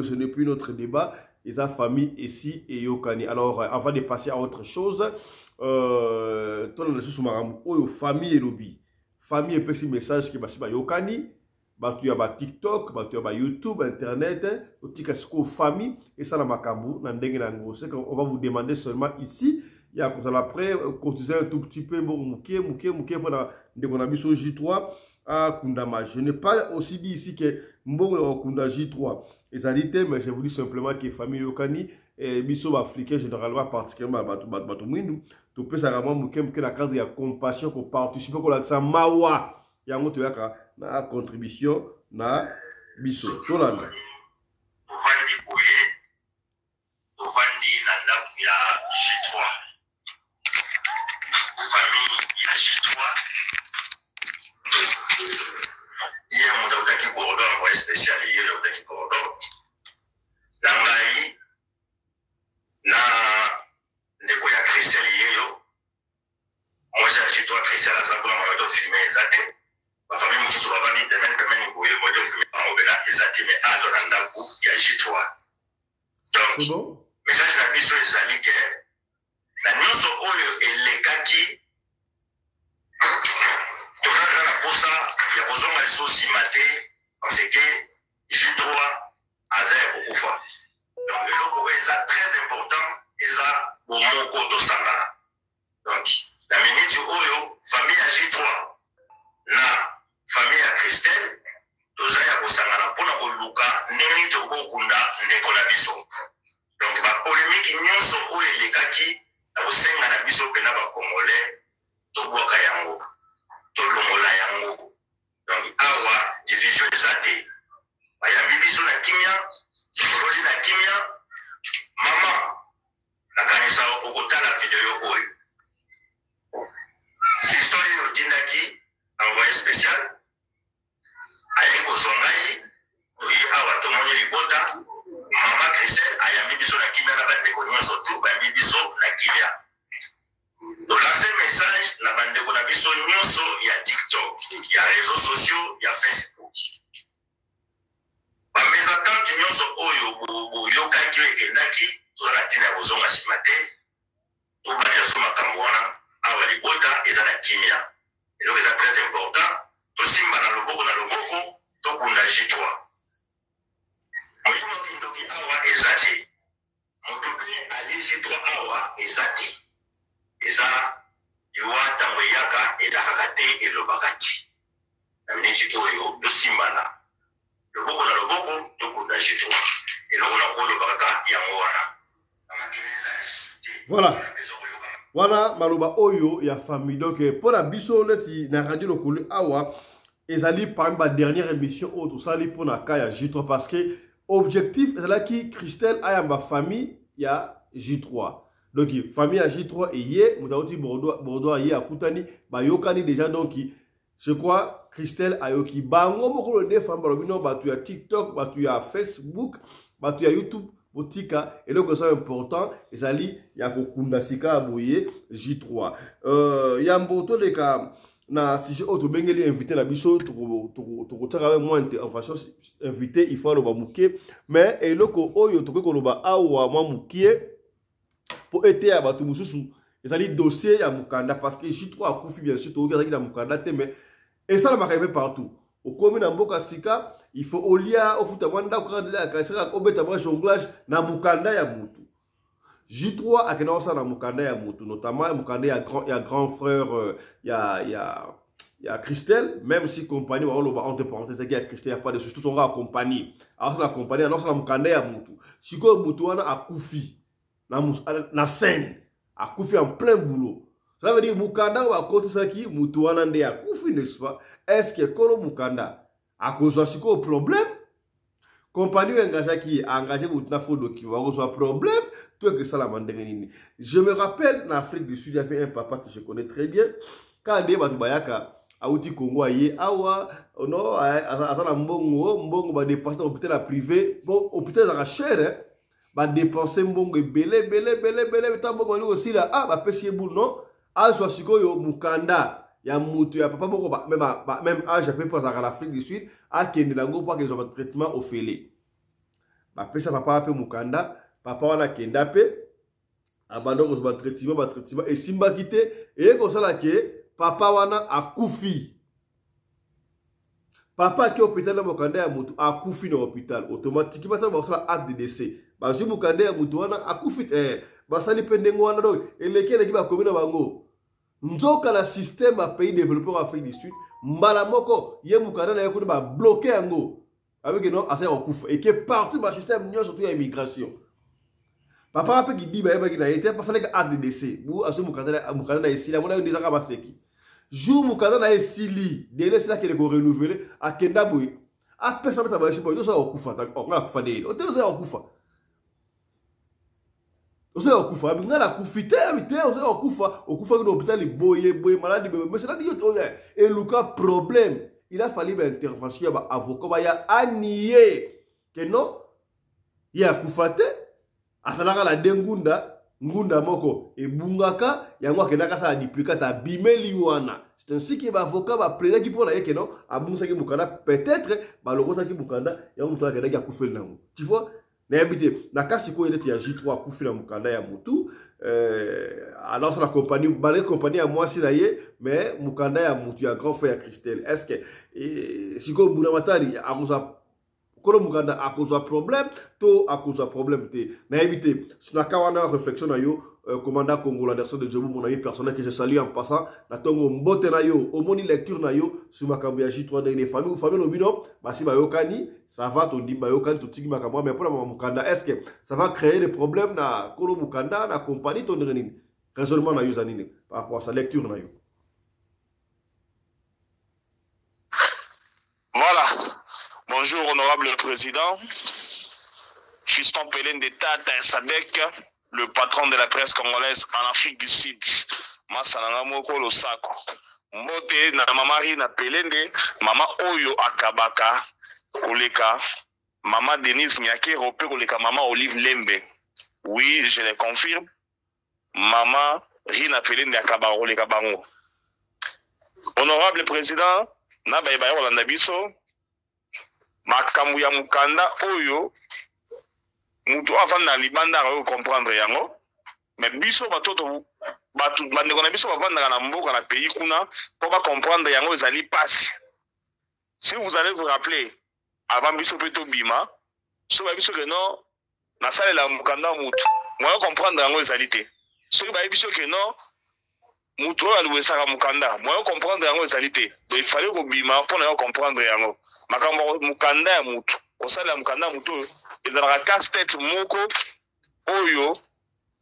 [SPEAKER 1] ce n'est plus notre débat et sa famille ici et yokani alors avant de passer à autre chose ton na sous makambu oyo famille elobi famille petit message qui basi ba yokani batu ya ba TikTok, batu ya ba YouTube, Internet, otika siko famille et ça na makambu na ndenge na ngo. C'est qu'on va vous demander seulement ici, il y a comme ça après cotiser un tout petit peu pour na ndeko na biso J3 à Kundama. Je n'ai pas aussi dit ici que mbongo Kunda J3. Et ça dit mais je vous dis simplement que famille yokani et biso africain généralement particulièrement batu mwindu, to peut ça vraiment muke la carte de compassion pour participer ko la ça mawa. Yango toyaka na contribution na biso tolanda
[SPEAKER 2] ovandi boye ovandi na ndako ya J3 famille ya J3 iye muda utaki Bordeaux envoyé spécial iye utaki Bordeaux na ngai na ndeko ya Christelle iyeyo moi j'ai J3 Christelle azakula mameto filmé ezate ma famille mususu bavandi pemeni boye moto fumi bango bena ezati me alo na ndako ya J3 donc message na biso ezali ke na nyonso oyo elekaki tozalaka na posa ya kozonga lisusi mate parce que J3 aza ya kokufa donc eloko oyo eza très important eza bomoko tosangana donc na miniti oyo famille ya J3 na famille ya Christelle toza ya kosangana mpona koluka ndenge tokokunda ndeko na biso donc bapolémike nyonso oyo elekaki na kosenga na biso mpena bakongole tobwaka yango video oyo. Sister yo tindaki envoyé spécial. Aye kozongai oyi awa tomoni libota mama Christelle ayambi biso na kimia na bandeko nyonso tu bambi biso na kimia. Tolance message na bandeko na biso nyonso ya TikTok, ya réseaux sociaux, ya Facebook. Bameza tantu nyonso oyo boyokaki ekendaki toza na ntina ya kozonga nsima te tobanja so makambo wana awa libota eza na kimia. Eloko eza très important tosimba na loboko tokunda J3. Moyuma kindoki awa eza te moto mpe ali J3 awa eza te eza yuwa ntango eyaka edakaka te elobaka te na miniti oyo tosimbana loboko na loboko tokunda J3 eloko na kolobaka yango wana amakeleza te.
[SPEAKER 1] Voilà maloba oyo ya famille. Donc pour la biso neti na radio lokolo awa ezali parmi ma dernière émission au tout ça li pour na ka ya J3 parce que objectif ezala ki Christelle aya ma famille ya J3. Donc famille ya J3 eye mutauti Bordeaux eye akutani ba yokani déjà donc je crois Christelle ayoki bango moko le defam balobino batu ya TikTok, batu ya Facebook, batu ya YouTube botika et donc c'est important ezali ya kokunda sika aboye J3 yamboto leka na si auto bengeli invité na biso to tsaka moi information invité il faut le bamuke mais eloko oyo to ko loba awa moi mukie pour été ya batu mususu ezali dossier ya mukanda parce que J3 akufi bien sûr to okazaki na mukanda te mais et ça la makaime partout au komi na mboka sika il faut olia ofuta mwanda ukadela kasira obeta mwa jonglage na mukanda ya mutu. J3 akena osa na mukanda ya mutu notamment mukanda ya grand frère ya Christelle même si compagnie wa oloba entre parenthèses ya Christelle ya pas de surtout on accompagner alors la compagnie annonce na mukanda ya mutu siko mutu wana akufi na scène akufi en plein boulot. Ça veut dire mukanda wa kotisaki mutu wana nde akufi n'est-ce pas? Est-ce que kolo mukanda à cause de ce problème, compagnie engagé pour na faux document, à problème, tout que ça la mandengeni. Je me rappelle en Afrique du Sud, il y avait un papa que je connais très bien. Quand il batu bayaka auti Congo aye awa no azana mbongo ba dépenser dans l'hôpital privé, bon hôpital za cher ba dépenser mbongo belé tambongo aussi là ba pesier boule non, azo sikoyo mukanda ya mutu ya papa moko même âge à peu près à l'Afrique du Sud a kende lango pour qu'ils ont un traitement au félé ba pesa papa pe mukanda papa wana kenda pe abandon ko traitement et simba kité et ko sala ke papa wana akufi papa qui hôpital na mukanda ya mutu akufi na hôpital automatiquement ça va faire acte de décès ba ju mukanda ya mutu wana akufi ba sali pendengo wana do elekele ki ba komina bango nzoka la système à pays développé en Afrique du Sud mbala moko ye mukanda na yeko ba bloquer yango avec non assez okufa et que partout ba système nyo surtout ya immigration papa pe ki di ba ki na été parce que acte de décès bu aso mukanda na isila mona ndeza ka baseki jour mukanda na isili délai c'est là qu'il est renouvelé à kenda boy a personne ta ba chipo yo ça okufa ta on a kufa de o te ça okufa Ose okufa ngala kufite amite ose okufa no hôpital boye malade mais c'est là dit et luka problème il a fallu une intervention ba avocat ba ya anier que non ya kufate asalaka la dengunda ngunda moko e bungaka yango akenaka sa duplicata bimeli wana c'est ainsi que ba avocat ba plaider qui pour na que non abunsa ki mukanda peut-être ba lokota ki mukanda yango muto akenaka kufela nango tu vois. Na kasi ko ile ya J3 kufila mukanda ya mutu alors ça la compagnie balé compagnie à moi si là mais mukanda ya mutu ya grand frère Christelle est-ce que siko muna matari akoza kolo mukanda akoza problème to akoza problème te na éviter na kawana réflexion na yo commandant Congo Anderson de Djobu mon ami personnel que je salue en passant na tongo mbote na yo au moni lecture na yo sur makambo ya J3 dans les familles ou famille lobino basi ba yokani ça va ton dimba yokani to tiki makambo mais pour la mukanda est-ce que ça va créer des problèmes na kolo mukanda na compagnie ton renine raisonnement na yo zanine par rapport à sa lecture na yo.
[SPEAKER 7] Voilà. Bonjour honorable président. Fiston Pélène d'État Sadek. le patron de la presse congolaise en Afrique du Sud. Masananga moko losako. Mbote na mamari na pelende, mama oyo akabaka koleka, mama Denise Miake rope koleka mama Olive Lembe. Oui, je le confirme. Mama Rina pelende akabaka koleka bango. Honorable président, na baye Rolanda biso, makambu ya mukanda oyo mutu avant na libanda ko comprendre yango, mais biso batoto batu bandeko na biso bavanda na mboka na pays kuna pour pas comprendre yango ezali passe. Si vous allez vous rappeler avant biso peto bima, so ba biso que non na salle la mukanda mutu, moi comprendre yango ezali te. So ba biso que non mutu aluesaka mukanda, moi comprendre yango ezali te. Donc il fallait ko bima pour na comprendre yango. Makambo mukanda ya mutu, ko sala mukanda mutu ezalaka casse-tête moko oyo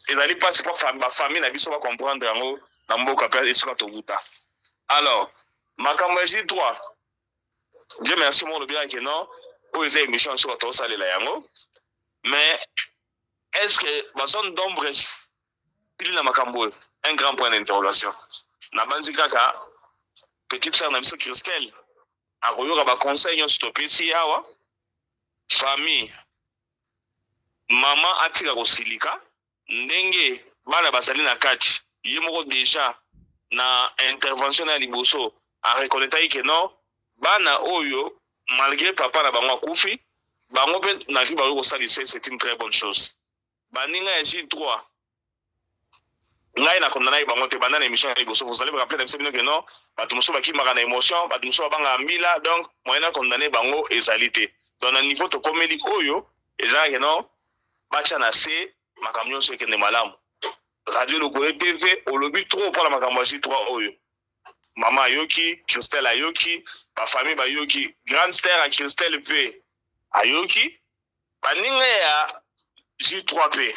[SPEAKER 7] ezali pas pour famille na biso va comprendre yango na mboka pe esoka tobuta. Alors makambo ya J3, Dieu merci mon bien que non oyo eza émission sur to salela yango, mais est-ce que bazon d'ombre il na makambo un grand point d'interrogation. Na banzi kaka petite sœur na biso Christelle akoyoka ba conseil yo stopper si yawa famille mama atika kosilika ndenge bana basali na kati ye moko déjà na intervention na liboso a reconnaître que non bana oyo malgré papa na bango akufi bango pe na vie ba ko salisa, c'est une très bonne chose. Baninga ya J3 ngai na condamné bango te bana na émission ya liboso, vous allez me rappeler d'absolument que non batu muso baki maka na émotion, batu muso banga mbila, donc moyen na condamné bango ezalité. Donc na niveau to komeli oyo ezala que non bacha na se makamyo so ke ne malamu. Radio Lokole TV au lobby trop pour la makambo J3 oyo. Mama Ayoki, Christelle Ayoki, ba famille ba Ayoki, grande star à Christelle P Ayoki, ba ninga ya J3P.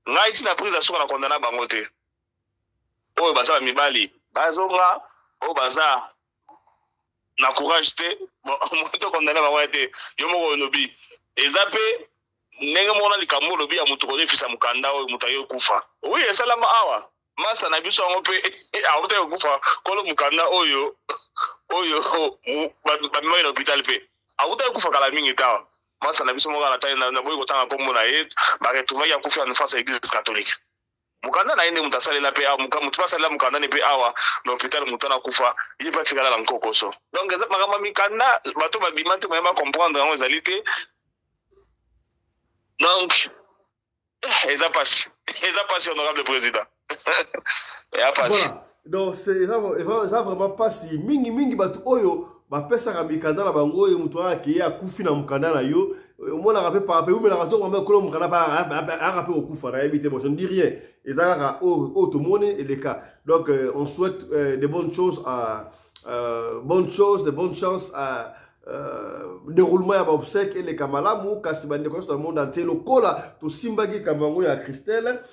[SPEAKER 7] Ngai tina prise à na condamna bango te. Oyo baza mibali, bazonga, o baza na courage te, bon moto condamna bango te. Yo moko lobby. Ezape ndenge mona likambo lobi ya mutu kone fisa mukanda oyo mutu ayo kufa. Oui, esalama awa. Masa na biso ngo pe awuta yo kufa kolo mukanda oyo ba mwa hôpital pe. Awuta yo kufa kala mingi tawa. Masa na biso mo kala tayi na boyi kotanga kombo na ye ba retrouver ya kufa na face à l'église catholique. Mukanda na ende mutasale la pe awa mutu pasala mukanda ne pe awa na hôpital mutu na kufa ye pa tikala la nkokoso. Donc eza makama mikanda bato ba bimante mo ba comprendre ngo ezalité. Donc, ils ont passé, honorable président.
[SPEAKER 1] Voilà. Donc, c'est ça vraiment passé. Mingi batu oyo, ba pesa ka mikanda na bango oyo mutu aki akufi na mukanda na yo. Moi na rappel par rappel ou mais la rato on ko mukanda ba un rappel au kufa na éviter bon je ne dis rien. Et ça au tout monde et les cas. Donc on souhaite de bonnes choses de bonnes chances à déroulement ya obsèque et les kamalamu kasibande ko dans le monde entier le kola to simbagi kamango ya Christelle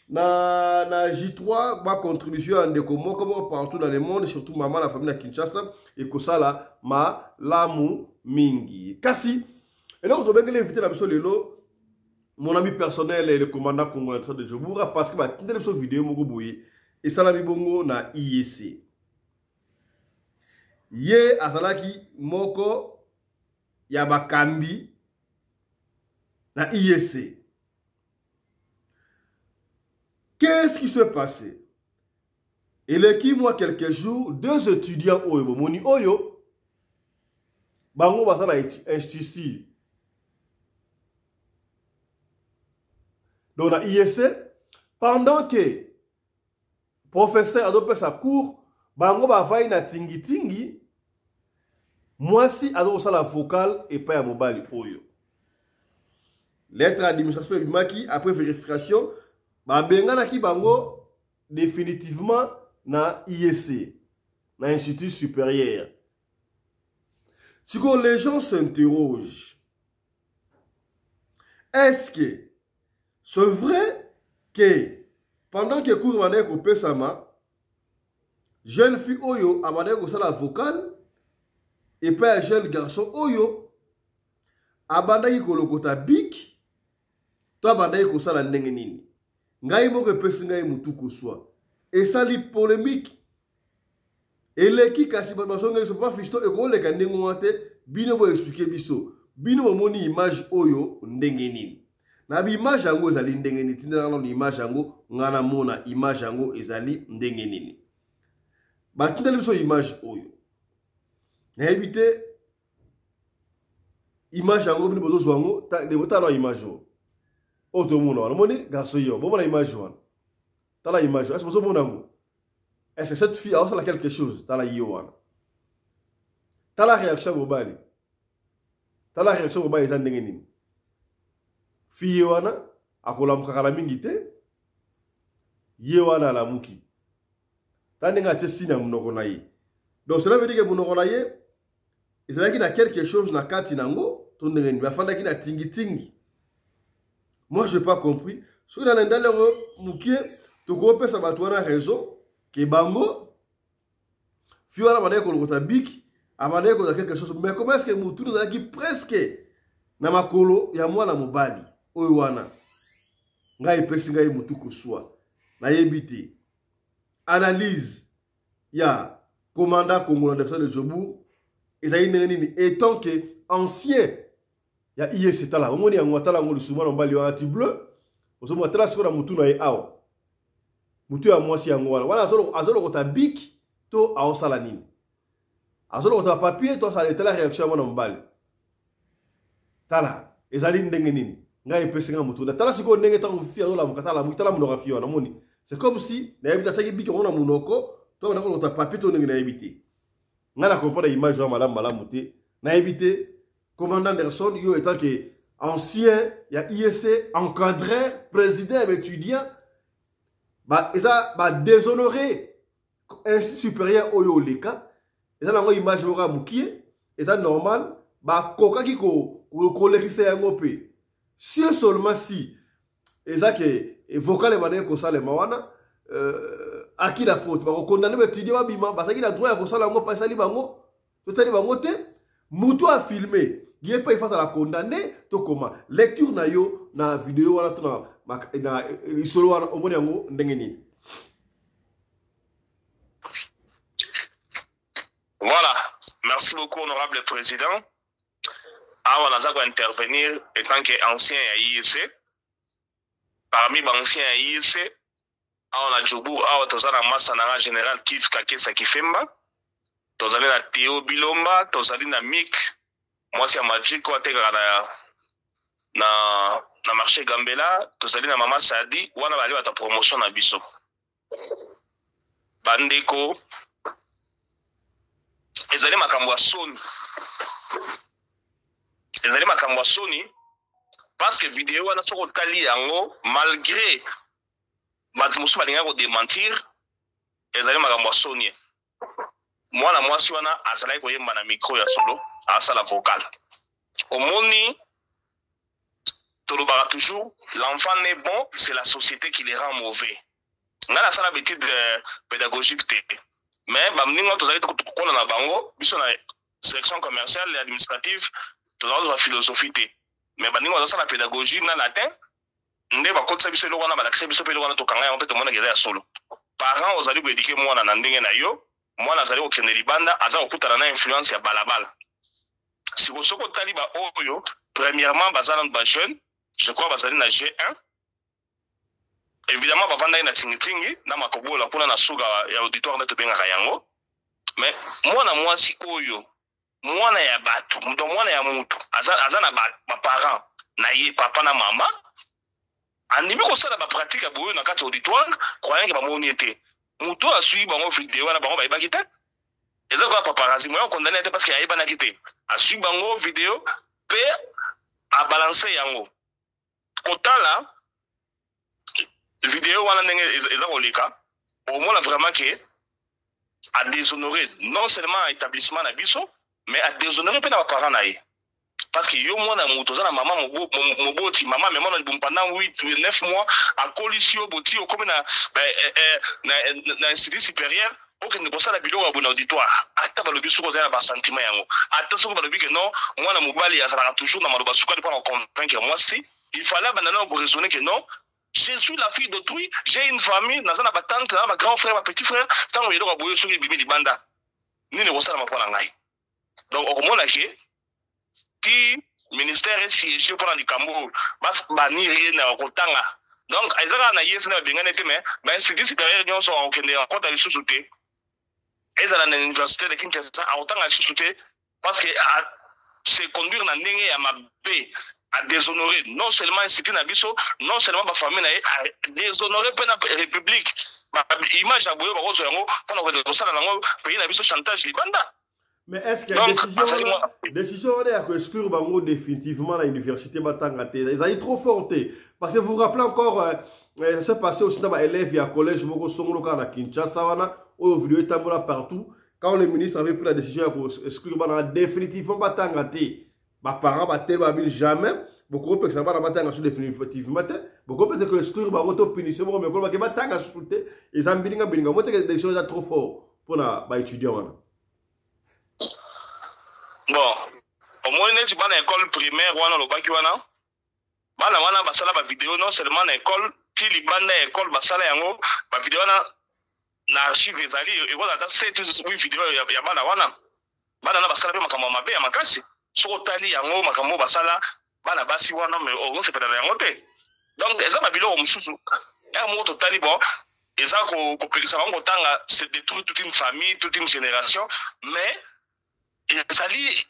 [SPEAKER 1] na J3 ba contribution en décomo comme partout dans le monde, surtout maman la famille de Kinshasa et kosala ma lamu mingi kasi. Et donc to bengele inviter la biso lelo mon ami personnel et le commandant congolais de Djoboura parce que ba tindele biso vidéo moko boye et sala bibongo na IEC. Ye azalaki moko ya bakambi na IEC. Qu'est-ce qui s'est passé? Il est qui moi quelques jours, deux étudiants oyo moni oyo bango basala institut. Donc na IEC pendant que professeur adopte sa cours bango bavai na tingi moi si ado la vocale et pas à mobile oyo. Lettre d'administration bimaki après vérification ba bengana ki bango définitivement na IEC, na Institut supérieur. Si les gens s'interrogent, est-ce que c'est vrai que pendant que cours mané ko pesama jeune fille oyo abandé ko la vocale et pas un jeune garçon oyo abandaki kolokota bik to abandaki ko sala ndenge nini? ngai moko pesi ngai mutu kozwa esali polémique eleki kasi basonga so pas fisto ekoleka ndenge ngate bino bo expliquer biso bino bomoni image oyo ndenge nini na bi image yango ezali ndenge nini tinda na image yango ngana mona image yango ezali ndenge nini batinda biso image oyo na ebite image yango bino bozo zwango de botala image o to mona wana moni garçon yo bon la image wana tala image est-ce que bozo mona ngo est-ce que cette fille a aussi quelque chose tala yo wana tala réaction globale tala réaction globale eza ndenge nini fille wana akolamuka kala mingi te ye wana la muki taninga te sina munoko na ye donc cela veut dire que munoko na ye ezalaki na quelque chose na kati nango to ndenge ni bafandaki na tingi tingi. Moi je n'ai pas compris soki na ndalero mukie to ko pesa bato wana raison ke bango fille wana banaye kolokota biki abanaye kolokota quelque chose mais comment est-ce que mutu ezalaki presque na makolo ya mwana mobali oyo wana ngai pesi ngai mutu kozwa nayebi te analyse ya commandant congolais de Djobour ezali ndenge nini étant que ancien ya IEC tala omoni yango atala ngo lusuma na mbali wa ti bleu osomo atala siko na mutu na ye awa mutu ya mwasi yango wana azolo kota biki to aosala nini azolo kota papier to sala tala réaction mwana mbali tala ezali ndenge nini ngai pesi nga mutu tala siko ndenge tango fi azola mukatala mukitala munoko fi wana moni c'est comme si na yebita taki biki ona munoko to na kota papier to ndenge na yebite ngala comprendre image wa malamu te na yebite commandant Anderson yo étant que ancien ya IEC encadré président étudiant ba eza ba déshonoré institut supérieur oyo leka eza nango image moko mukie eza normal ba kokaki ko lekisa yango pe si seulement si eza que vocal banaye ko sala mawana à qui la faute ba ko condamner ba étudiant ba bima ba saki na droit ya ko sala yango pa sali bango to tali bango te mutu a filmé il n'est pas face à la condamner to comment lecture na yo na vidéo wala to na isolo wana omoni yango ndenge nini.
[SPEAKER 7] Voilà, merci beaucoup honorable président. Ah, on a intervenir étant qu'ancien à IEC. Parmi les anciens à IEC, on a Djobour, on a Massanara général Kif Kakesa Kifemba, on a Théo Bilomba, on a Mik. Moi, c'est Magic, on a na marché Gambela, tous allés na Mama Sadi, on a allé à ta promotion à Bisso. Bandeko, ils allaient ma Sony. Ils allaient ma Sony parce que vidéo, on a sur le Kali Yango, malgré Batmoussou Balinga pour démentir, ils allaient ma Sony. Moi, la moi, si on a à Salai Koyem, ma micro ya solo. À ça la vocale. Au moni, toujours, l'enfant n'est bon, c'est la société qui les rend mauvais. On a la salle d'habitude pédagogique. Mais, nous avons la bango, nous avons la sélection commerciale et administrative, nous avons la philosophie. Mais nous avons la pédagogie, nous avons latin, nous avons l'accès à solo. Parents, vous allez éduquer moi dans l'anding na yo, moi, vous allez au Kenelibanda, vous allez avoir influence à balabal. Si vous avez taliba oyo, premièrement, bazana ba jeune, je crois bazali na G1. Évidemment, bavanda na tingi na makobo la kuna na suga ya auditoire na tobenga yango. Mais moi na moi si oyo, moi na ya batu, ndo moi na ya mutu, azana ba parents, na ye papa na mama. Animi ko sala ba pratique boyo na kati auditoire, croyant que ba moni était. Mutu a suivi bango vidéo na bango ba ibakite. Et ça va paparazzi, moi on condamné parce qu'il y a pas quitté. A suivre bango vidéo, pe a balancer yango. Kota là, vidéo wana ndenge eza koleka, au moins vraiment que a déshonoré non seulement établissement na biso, mais a déshonoré pe na parents na ye. Parce que yo mwana muto za na maman moboti maman mais mwana pendant 8 9 mois a colisio boti o comme na institut supérieur. Ok, nous avons la vidéo à auditoire. Ata balobi suko za ba sentiment yango. Ata suko balobi que non, moi na mobali ya sala toujours na maloba suko pour convaincre moi si il fallait banana ko raisonner que non, Je suis la fille d'autrui, j'ai une famille, ma tante, ma grand frère, ma petit frère, tant que je dois sur les bébés de banda. Ni ne ressemble à ma ngai. Donc, au moment là, ti ministère est siégé pour le Cameroun, bas ni rien à Kotanga. Donc, ils ont un yes na bien été mais c'est supérieur nous sont en Kenya en compte à sous-souté. Ils ont à l'université de Kinshasa en tant que sous-souté parce que se conduire dans ndenge ya mabe à déshonorer non seulement institut Nabiso, non seulement ma famille à déshonorer la République. Image à boyo barozo yango pendant que de ça dans le pays Nabiso chantage libanda.
[SPEAKER 1] Mais est-ce qu'il y a une décision à exclure Bango définitivement à l'université Batangate? Ils ont trop forté. Parce que vous vous rappelez encore, ça s'est passé aussi dans les élèves à collège Moko Songolo à Kinshasa, où vidéo est partout. Quand le ministre avait pris la décision d'exclure définitivement Batangate, mes parents ne jamais. Beaucoup de personnes ne définitivement. Beaucoup de personnes exclure Bango punition, mais beaucoup de personnes ils ont des décisions trop fortes pour les étudiants.
[SPEAKER 7] Bon, au moins, tu vas à l'école primaire, ou à l'école bana wana basala ba vidéo non seulement na école ti libanda école basala yango ba vidéo na archive ezali et voilà dans cette vidéo ya bana wana na basala pe makambo mabe ya makasi soko tali yango makambo basala bana basi wana mais on se pena yango te donc eza ba biloko mususu ya mo totali bon eza ko pelisa bango tanga c'est détruire toute une famille toute une génération mais ezali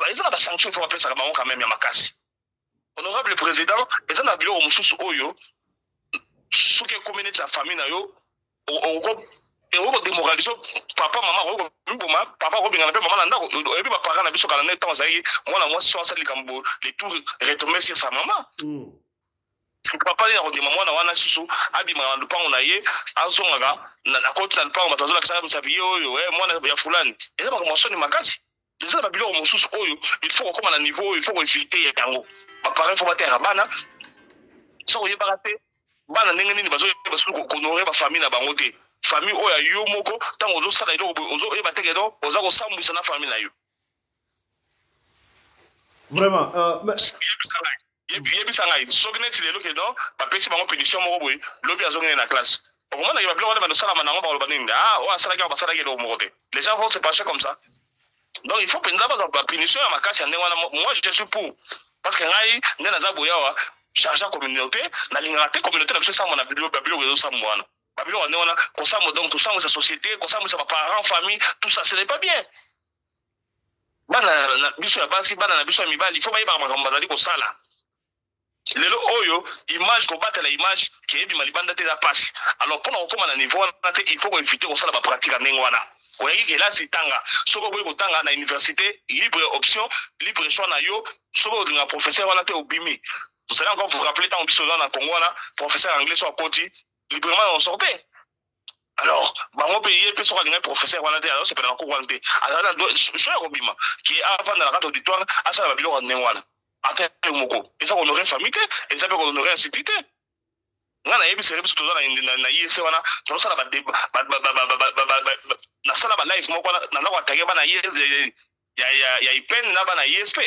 [SPEAKER 7] eza ba sanction faut appeler ça quand même ya makasi. Honorable président, les gens ont vu au Moussous Oyo, ceux qui communiquent la famille, et on démoralise papa, maman, papa, maman, et puis papa, on a vu ce qu'on a temps, moi, soit ça, les tours retomber sur sa maman. Papa, il y a des moments où on a sous, abîmé, on a yé, à son gars, la côte, on a pas, on a sa vie, moi, on a foulane. Et là, on mentionne ma casse. Les gens ont vu au Moussous Oyo, il faut qu'on a un niveau, il faut éviter les parents faut battre bana so oye baraté bana ndenge nini bazo honorer ba famille na bango te famille oya yo moko tango ozo sala ilo ozo e bateke do oza ko sambwisa na famille na yo
[SPEAKER 1] vraiment
[SPEAKER 7] yebi sanga so gene ti lelo ke do ba pesi bango punition moko boy lobi azongene na classe au moment il va plus de sala manango ba lobanini o asala ka basala ke do moko te les gens vont se passer comme ça donc il faut penser ba punition ya makasi ndenge wana moi je suis pour. Parce que ngai ndena za boyawa charger communauté na lingate communauté na biso samo na bilo rezo samo wana babilo wana wana ko samo donc tout samo sa société ko samo sa parents famille tout ça ce n'est pas bien bana na biso ya basi bana na biso ya mibali faut ba yiba makambo bazali ko sala lelo oyo image ko batela image ke ebi malibanda te la passe alors pour on koma na niveau wana te il faut ko éviter ko sala ba pratique ndenge wana oyebi ke là c'est tanga soko boye ko tanga na université libre option libre choix na yo soko nga professeur wana te obimi vous allez encore vous rappeler tant biso dans na Congo wana professeur anglais soit côté librement on sortait alors bango payer pe soko nga professeur wana te alors c'est pas na ko wana te alors choix obima qui avant dans la carte auditoire asa ba bilo ndenge wana ate moko et ça honorer famille et ça peut honorer institut ngana yebi sere biso tozana na yese wana tosala ba na sala ba live moko na na watage bana yese ya ipen na bana ISP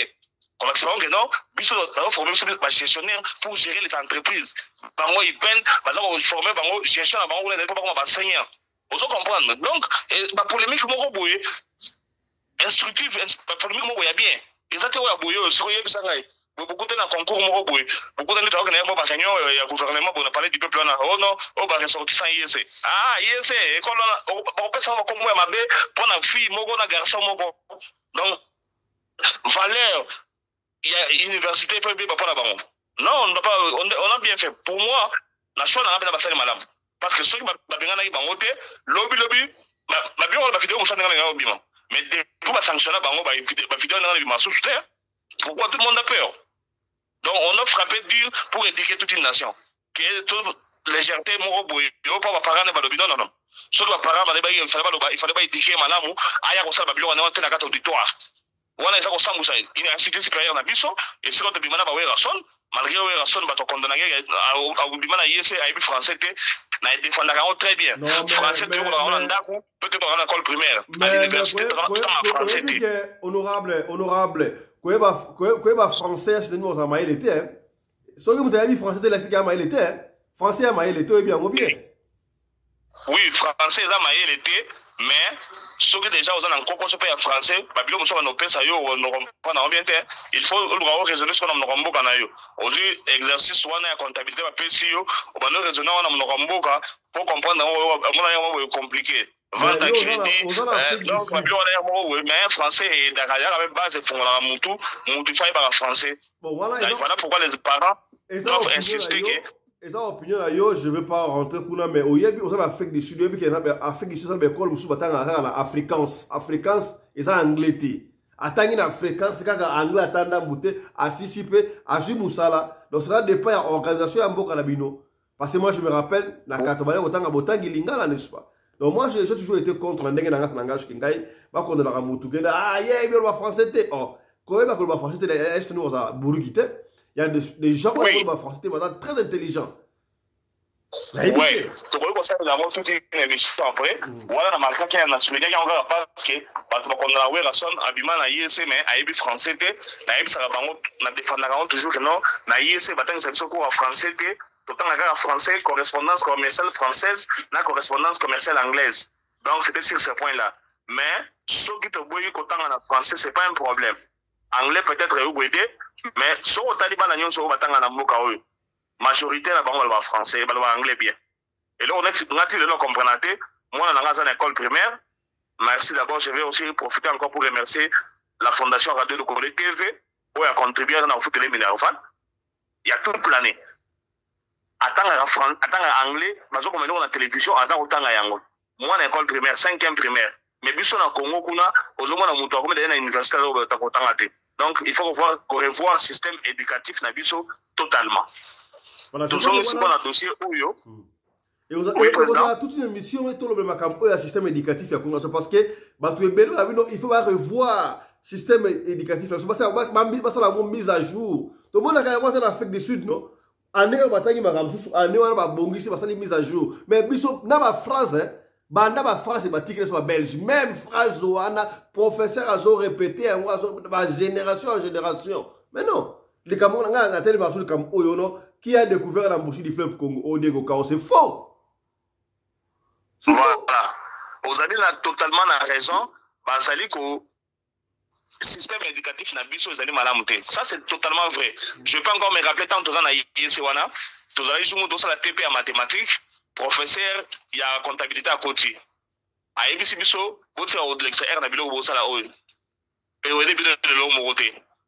[SPEAKER 7] comme ça on que non biso na former ba gestionnaire pour gérer les entreprises bango ipen baza ko former bango gestion na bango na pas ba seigneur vous comprendre donc ba polémique moko boye instructive ba polémique moko ya bien exactement ya boye so yebi sangai beaucoup de concours moko boye beaucoup de gens qui ba réunion ya gouvernement pour parler du peuple là oh non oh ba ressortissant ISC ISC école on peut savoir comment mabe pour na fille moko na garçon moko donc valeur il y a université fait bien pour la banque non on a bien fait pour moi la chose na ba basali malamu parce que ceux qui ba benga na bango te lobby ba bien on ba vidéo mosana nga nga obima mais pour ba sanctionner bango ba vidéo na ba sous pourquoi tout le monde a peur. Donc on a frappé dur pour éduquer toute une nation. Que toute légèreté, mon robot, il ne faut pas parler de non. Sur le parent, il fallait pas éduquer madame, aya ko sala babilo na tena kata auditoire. Wana eza ko sambusa une institution supérieure na biso et c'est quand bimana ba wera son malgré wera son ba to condamner a bimana yese a bi français te na défendre ka très bien. Français te ko na ndako peut-être dans l'école primaire à l'université français te.
[SPEAKER 1] Honorable Kweba français c'est nous en maïl était. Soki mutayabi français de la stika maïl était. Français à Maël était bien ou bien?
[SPEAKER 7] Oui, français à Maël était, mais ceux qui déjà ont un concours sur le français, Babylone soit nos pays, ça y est, on ne comprend pas bien. Il faut résoudre ce qu'on a dans le Rambo. Aujourd'hui, exercice soit la comptabilité, on va raisonner dans le Rambo pour comprendre comment c'est compliqué. Vente à crédit, donc mais français et Dakar avec base font la Moutou faille par français. Voilà pourquoi les parents doivent insister que.
[SPEAKER 1] Et ça, opinion là, yo, je ne vais pas rentrer pour nous, mais au Yébi, on a l'Afrique du Sud, il y a l'Afrique du Sud, il y a l'école, il y a l'Afrikance. Afrikance, et ça, anglais. Attends, il y a l'Afrikance, c'est quand anglais attend bouté, assisté, assis Moussala. Donc, cela dépend de l'organisation à Mboka Labino. Parce que moi, je me rappelle, la Katobalé, autant à Botan, Gilinga, n'est-ce pas? Donc, moi, j'ai toujours été contre la langage Kingai, pas contre la Ramoutou, ah, il y a français, oh, quand même, le français, est-ce que nous avons Bourguité? Il y a des gens qui ont français très intelligents.
[SPEAKER 7] Oui, tu vois, ça, nous avons toute une émission après. Voilà, on a marqué qu'il y a un nationalité qui a encore parce que, parce qu'on a eu la sonne, Abima, na IEC, mais à IEB français, na IEB, ça va défendre toujours que non, na IEC, bataille, c'est cours en français, tout le temps, en français, correspondance commerciale française, na correspondance commerciale anglaise. Donc, c'était sur ce point-là. Mais, ceux qui te voient qu'autant en français, c'est pas un problème. Anglais peut-être est oublié, mais si on taliban a nyonso on batanga na mboka oyo majorité na bango ba français ba anglais bien et là on a le comprendre moi on a dans école primaire. Merci d'abord, je vais aussi profiter encore pour remercier la fondation Radio de Corée TV où a contribué à la foot les Minervan. Il y a toute l'année attends anglais bazo comme on a télévision attends autant à yango moi en école primaire 5e primaire mais biso na Congo kuna ozomona mutu akome na université là takotanga te. Donc, il faut revoir le système éducatif Nabiso totalement.
[SPEAKER 1] Voilà,
[SPEAKER 7] tout ça aussi dans le dossier Ouyo.
[SPEAKER 1] Et vous avez toute une émission et tout le système éducatif parce que il faut revoir le système éducatif. Parce que la mise à jour. Tout le monde a regardé l'Afrique du Sud, non? Année où bataille année où bongisi parce que mise à jour. Mais biso na ba phrase banda ba phrase batikile sur belge même phrase wana professeur azo répéter en génération en génération. Mais non, les Camerounais na télé marché comme Oyono qui a découvert l'embouchure du fleuve Congo au Dégokao, c'est faux.
[SPEAKER 7] Voilà. Vous avez totalement raison. Basali ko système éducatif na biso ezali malamu te. Ça c'est totalement vrai. Je peux encore me rappeler tant ans na IEC wana, tous les jours dans la TP en mathématiques. Professeur, il y a comptabilité à côté. À ABC Bisso, vous avez de l'extérieur,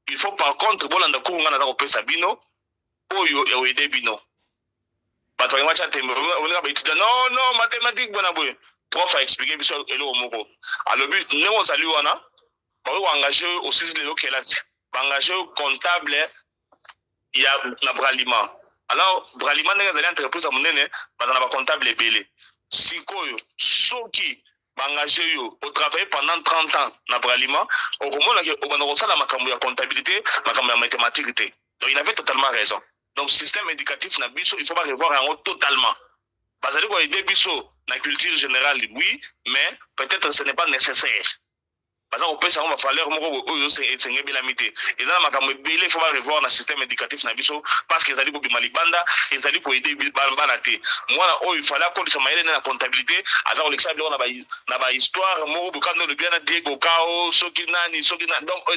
[SPEAKER 7] il faut par contre, bon, on a couru dans la Sabino, Oyo et Odebino. Non, mathématiques, bon, prof a expliqué Bisso et le Moko. Alors, le but, nous, on salue, on va engager aussi les classes, engager comptable, il y a un braliment. Alors, Bralima n'est pas une entreprise à mon nez, mais on a comptable et belé. Si ceux qui engagé au travail pendant 30 ans dans Bralima, au moment où on a la comptabilité, la mathématique. Donc, il avait totalement raison. Donc, le système éducatif, il faut pas revoir en haut totalement. Parce que il y a des la culture générale, oui, mais peut-être que ce n'est pas nécessaire. Parce qu'on peut savoir valeur c'est bien limité. Et dans la il faut revoir le système éducatif parce qu'ils allaient pour Malibanda, ils allaient pour aider Balbanaté. Moi, il fallait qu'on se mêle dans la comptabilité, alors on l'explique dans la histoire, moi, quand nous le bien Diego Cao, Sokinani, donc on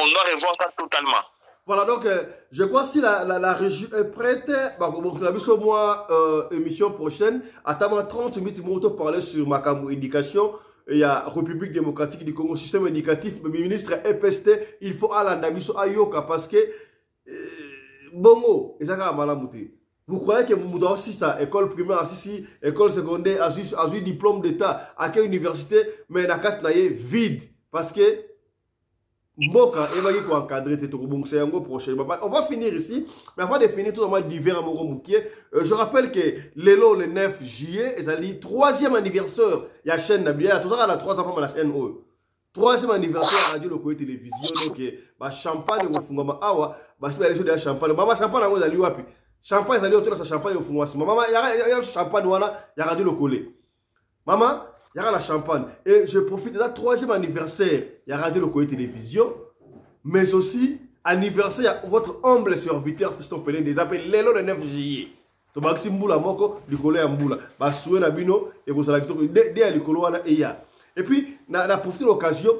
[SPEAKER 7] doit revoir ça totalement.
[SPEAKER 1] Voilà, donc je crois que si la région est prête, on a vu sur moi émission prochaine, attends 30 minutes pour parler sur ma éducation. Il y a République démocratique du Congo, système éducatif, le ministre EPST, il faut aller à Ayoka parce que Bongo, et ça va malamuté. Vous croyez que vous avez aussi ça, école primaire, école secondaire, a eu diplôme d'état, à quelle université, mais la carte est vide parce que Mboka, il va y encadrer c'est un gros prochain. On va finir ici, mais avant de finir, tout le monde divers à Moukié. Je rappelle que le 9 juillet, c'est le 3e anniversaire. Il y a la chaîne Nabia, tout ça, la 3e la chaîne O. 3e anniversaire radio le télévision. Donc, champagne, au fond, champagne, champagne, champagne, champagne, au fond, maman, il y a champagne, il y a radio le collé. Maman, il y a la champagne. Et je profite de la 3e anniversaire. Il y a Radio Lokoé Télévision. Mais aussi, anniversaire votre humble serviteur Fiston Pelende des appels lelo le 9 juillet to baxi mbula moko likolo ya mbula ba soué na bino et vous allez de likolo wana eya et puis na profiter l'occasion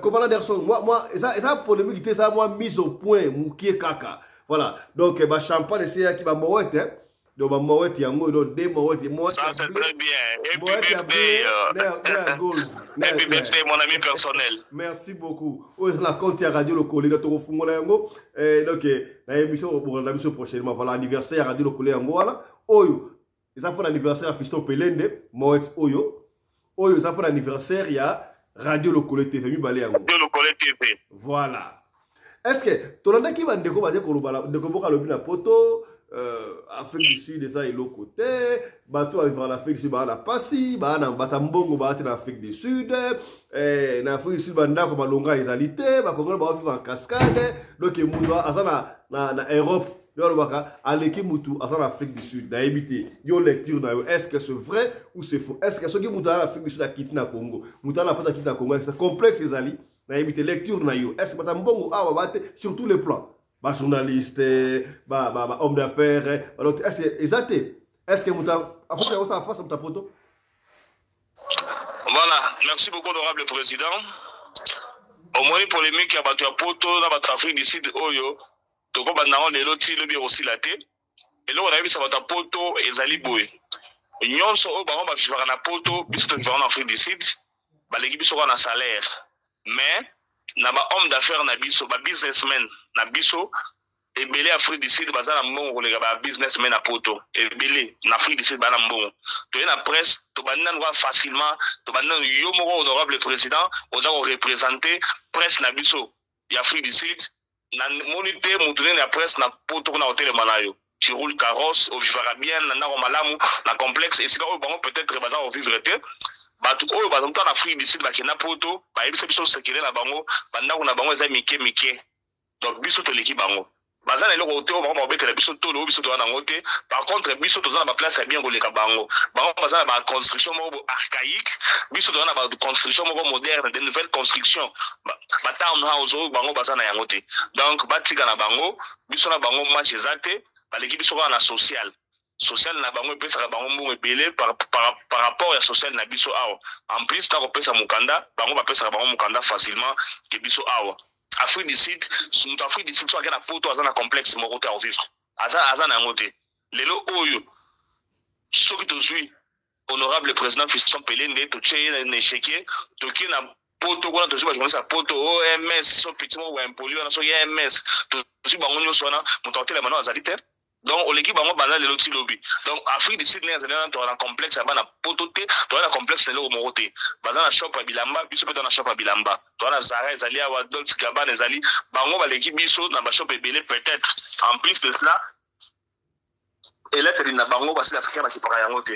[SPEAKER 1] comment Anderson moi ça polémique était ça moi mise au point mukie kaka voilà donc ba champagne c'est qui va mouette donc ba mouette yango donc des mouette moi
[SPEAKER 7] ça c'est très bien et puis birthday happy birthday mon ami personnel
[SPEAKER 1] merci beaucoup la compte ya radio Lokole na to fungola yango donc na émission pour la mission prochainement voilà anniversaire radio Lokole yango voilà oyo ça pour l'anniversaire Fiston Pelende mouette oyo ça pour l'anniversaire ya radio Lokole TV mi balé yango
[SPEAKER 7] radio Lokole TV
[SPEAKER 1] voilà est-ce que tolanda ki bande ko baje ko lobala de ko boka lobi na poto Afrique du Sud ça et l'autre côté bateau arrive en Afrique du Sud na pasi ba na batambongo ba en Afrique du Sud na Afrique du Sud banda ko balonga ezalité ba kongola ba vivre en cascade donc mutu azana na Europe yo baka aleki mutu azana Afrique du Sud na habité yo lecture na yo est-ce que c'est vrai ou c'est faux est-ce que ce qui mutu en Afrique du Sud a quitté na Congo mutu na pata quitté na Congo c'est complexe ezali na habité lecture na yo est-ce que batambongo awa bate sur tous les plans ba journaliste ba homme d'affaires alors est-ce que exacté est-ce que muta afika ça face muta poto
[SPEAKER 7] voilà merci beaucoup honorable président au moins polémique ya bato ya poto na bato Afrique du Sud oyo to ko banango lelo ti le bi aussi la te et là on a vu ça bato poto ezali boye nyonso o bango ba vivre na poto biso to vivre en Afrique du Sud ba legi biso na salaire mais na ba homme d'affaires na biso ba businessmen na biso ebele Afrique du Sud bazala mbongo kolega ba businessmen na poto ebele na Afrique du Sud bana mbongo to na presse to banana ngwa facilement to banana yo moko honorable président oza ko représenter presse na biso ya Afrique du Sud na monité mutune na presse na poto na hôtel manayo tu roules carrosse au vivra bien na malamu na complexe et c'est là où peut-être bazala au vivre te bato oyo bazamta na Afrique du Sud bakena poto ba yebisa biso sekele na bango bandako na bango eza mike donc biso to leki bango bazana eloko ote o bango betela biso to lo biso to na ngote par contre biso to za na ba place bien koleka bango bazana ba construction moko archaïque biso to na ba construction moko moderne de nouvelles constructions ba townhouse o bango bazana yango te donc batika na bango biso na bango match ezate baleki biso na social na bango pesa ka bango mbongo ebele par rapport ya social na biso awa en plus na ko pesa mukanda bango ba pesa ka bango mukanda facilement ke biso awa Afrique du Sud sunt Afrique du Sud so akena poto azana complexe moko te au vivre azana ngote lelo oyo soki tozwi honorable président Fiston Pelende to tsheye na échec to kina poto kona tozwi ba journaliste poto OMS so petit mo wa impolio na so OMS tozwi bango nyoso wana mutotela mano azali te donc on l'équipe bango bana le loti lobby donc Afrique du Sud les années dans un complexe bana pototé dans un complexe le moroté bazana shop à Bilamba biso peut dans shop à Bilamba dans la Zara ezali à Dolce Gabbana ezali bango ba l'équipe biso na ba shop ebele peut-être en plus de cela et là na bango basi africain ba kipaka yango te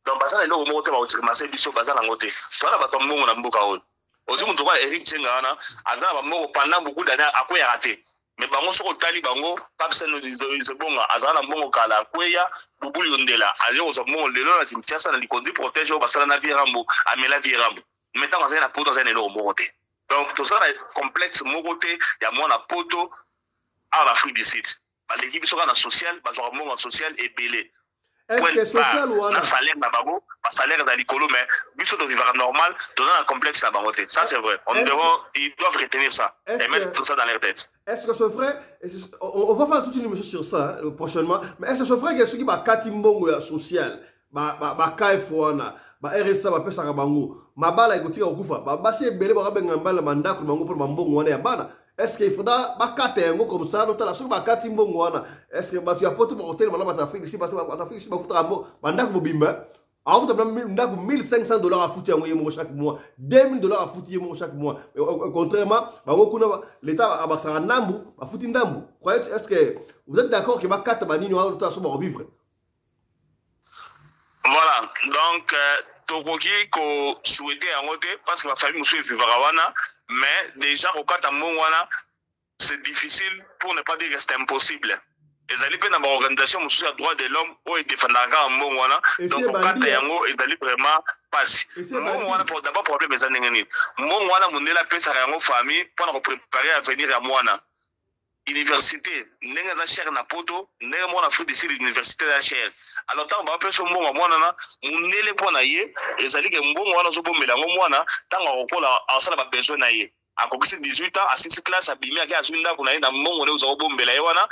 [SPEAKER 7] donc bazana le moroté ba otirmase biso bazana ngote dans ba tombongo na mboka oyo ozi mutu kwa Eric Chenga na azana ba moko pendant beaucoup d'années akoya raté mais bango soko tali bango papse no dizobonga azana mbongo kala kweya bubuli ondela aje ozo mbongo lelo na Kinshasa na likondi protège basala na virambo amela virambo maintenant azana poto azana le moroté donc tout ça complexe moroté ya mona poto en Afrique du Sud ba l'équipe soka na social bazo mbongo social et belé
[SPEAKER 1] est-ce que social ou
[SPEAKER 7] un salaire na bango pas salaire dans l'écolo mais biso to vivre normal dans un complexe na bango ça c'est vrai ils doivent retenir ça et mettre tout ça dans leur tête.
[SPEAKER 1] Est-ce que c'est vrai on va faire toute une émission sur ça prochainement mais est-ce que c'est vrai que ceux qui ba katimbongo social ba kaifona ba RSA ba pesa ka bango mabala ikotika okufa ba basi ebele ba benga mbala mandako bango pour mbongo wana ya bana est-ce qu'il faudra bakate yango comme ça notala soki bakati mbongo wana est-ce que batu ya poto ba hotel malama ta Afrique ba Afrique ba futa rambo bandako mobimba afuta ndako $1,500 à foutre yango yemo chaque mois $2,000 à foutre yemo chaque mois contrairement bango kuna l'état abaksa ndambu ba futi ndambu est-ce que vous êtes d'accord que bakata banini wana to so ba vivre
[SPEAKER 7] voilà donc tokoki ko souhaiter yango te parce que ma famille musu vivra wana mais déjà au kata mbongwana c'est difficile pour ne pas dire que c'est impossible ezali pe na ba organisation musu ya droit de l'homme o défendaka mbongwana donc au kata yango ezali vraiment passe mbongwana pour d'abord problème ezali ngeni mbongwana mundela pesa yango famille pour préparer à venir à mwana université ndenge za cher na poto ndenge mwana Afrique du Sud université ya cher alors tant ba peso mbongo mwana na munele pona ye ezali ke mbongo wana zo bombela ngo mwana tanga kokola asala ba besoin na ye akokisi 18 ans asisi classe abimi ake azwinda kuna ye na mbongo ne uzo bombela ye wana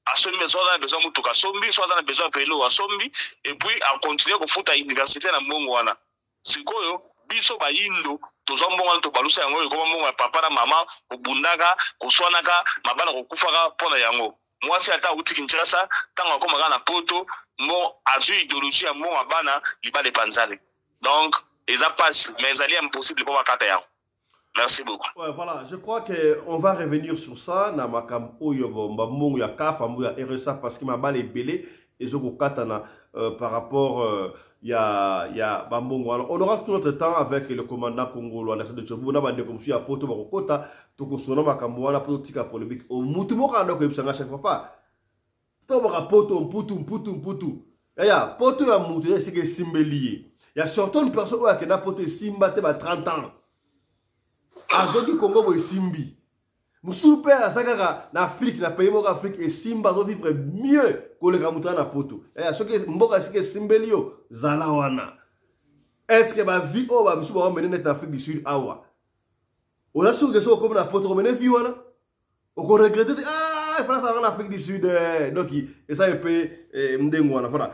[SPEAKER 7] asombi soit a besoin mutuka sombi soit a besoin pelo asombi et puis a continuer kofuta université na mbongo wana sikoyo biso ba yindo tozo mbongo to balusa yango ekoma mbongo ya papa na mama kobundaka koswanaka mabala kokufaka pona yango mwasi ata uti Kinshasa tanga akoma na poto mo azu idéologie ya mbongo bana libale panzale donc eza passe mais ezali impossible pour makata yango. Merci beaucoup.
[SPEAKER 1] Ouais, voilà, je crois qu'on va revenir sur ça. Na makam oyo mbongo ya CAF, mbongo ya RSA parce que ma balle est belée et je katana par rapport ya bambongo. Alors, on aura tout notre temps avec le commandant congolais Anderson de Tshombo na bande comme si à poto bakota to kosona makambo wana poto tika polémique. O mutu moka ndo ko yebsanga chaque fois. To baka poto mputu. Ya poto ya mutu c'est que simbelier. Il y a certaines personnes qui ont poto simba te ba 30 ans. Azoki Congo boy simbi. Musulu père asakaka na Afrique na pays moka Afrique et simba zo vivre mieux que le kamuta na poto. Eh soki mboka sike simbelio zala wana. Est-ce que ba vie o ba musu ba menene na Afrique du Sud awa. On a sûr que so comme na poto menene vie wana. On ko regretter il faut ça en Afrique du Sud donc et ça peut mdengo wana voilà.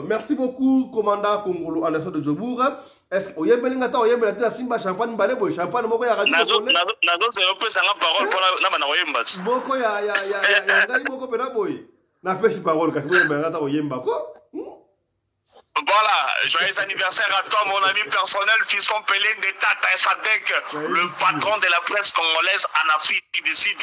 [SPEAKER 1] Merci beaucoup commandant congolais Anderson de Djoboura. Est-ce que oyembeli ta oyembela te simba champagne balé boy champagne moko ya radio
[SPEAKER 7] nazo se opesa nga parole pour na bana oyemba
[SPEAKER 1] moko ya ngai moko pena boy na pesi parole kasi oyembela ta oyemba ko.
[SPEAKER 7] Voilà, joyeux anniversaire à toi, mon ami personnel, Fiston Pelé de Tata Sadek, le patron de la presse congolaise en Afrique du Sud.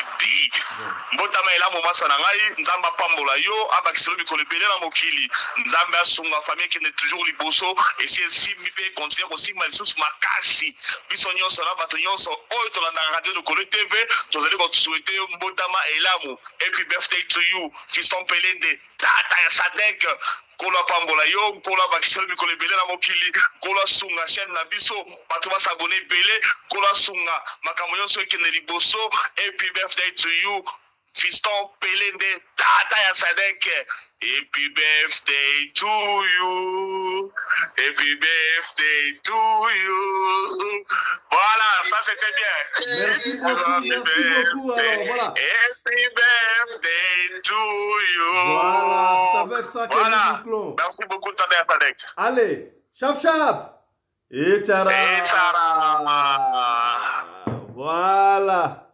[SPEAKER 7] Mbotama ela moma sanangai, nzamba pambola yo, abakiselo mikolo belé na mokili. Nzamba sunga famille qui est toujours liboso, et si mi pe continuer ko sigma lisusu makasi. Biso nyonso na bato nyonso oyo to na radio de Kolo TV, tozali ko souhaiter mbotama elamu. Et puis birthday to you, Fiston Pelé de Tata Sadek. Kola pambola yo, kola bakiselo mikolo belé na mokili, kola sunga chaîne na biso, bato ba s'abonner belé, kola sunga makambo nyonso ekende liboso, et puis birthday to you, Fiston Pelé de Tata ya Sadek. Happy birthday to you. Happy birthday to you. Voilà, ça c'était bien.
[SPEAKER 1] Merci beaucoup. Alors voilà.
[SPEAKER 7] Happy birthday to you.
[SPEAKER 1] Voilà, c'est avec ça que nous bouclons.
[SPEAKER 7] Merci beaucoup, Tata Sadek.
[SPEAKER 1] Allez, chap. Et tchara.
[SPEAKER 7] Et tchara.
[SPEAKER 1] Voilà.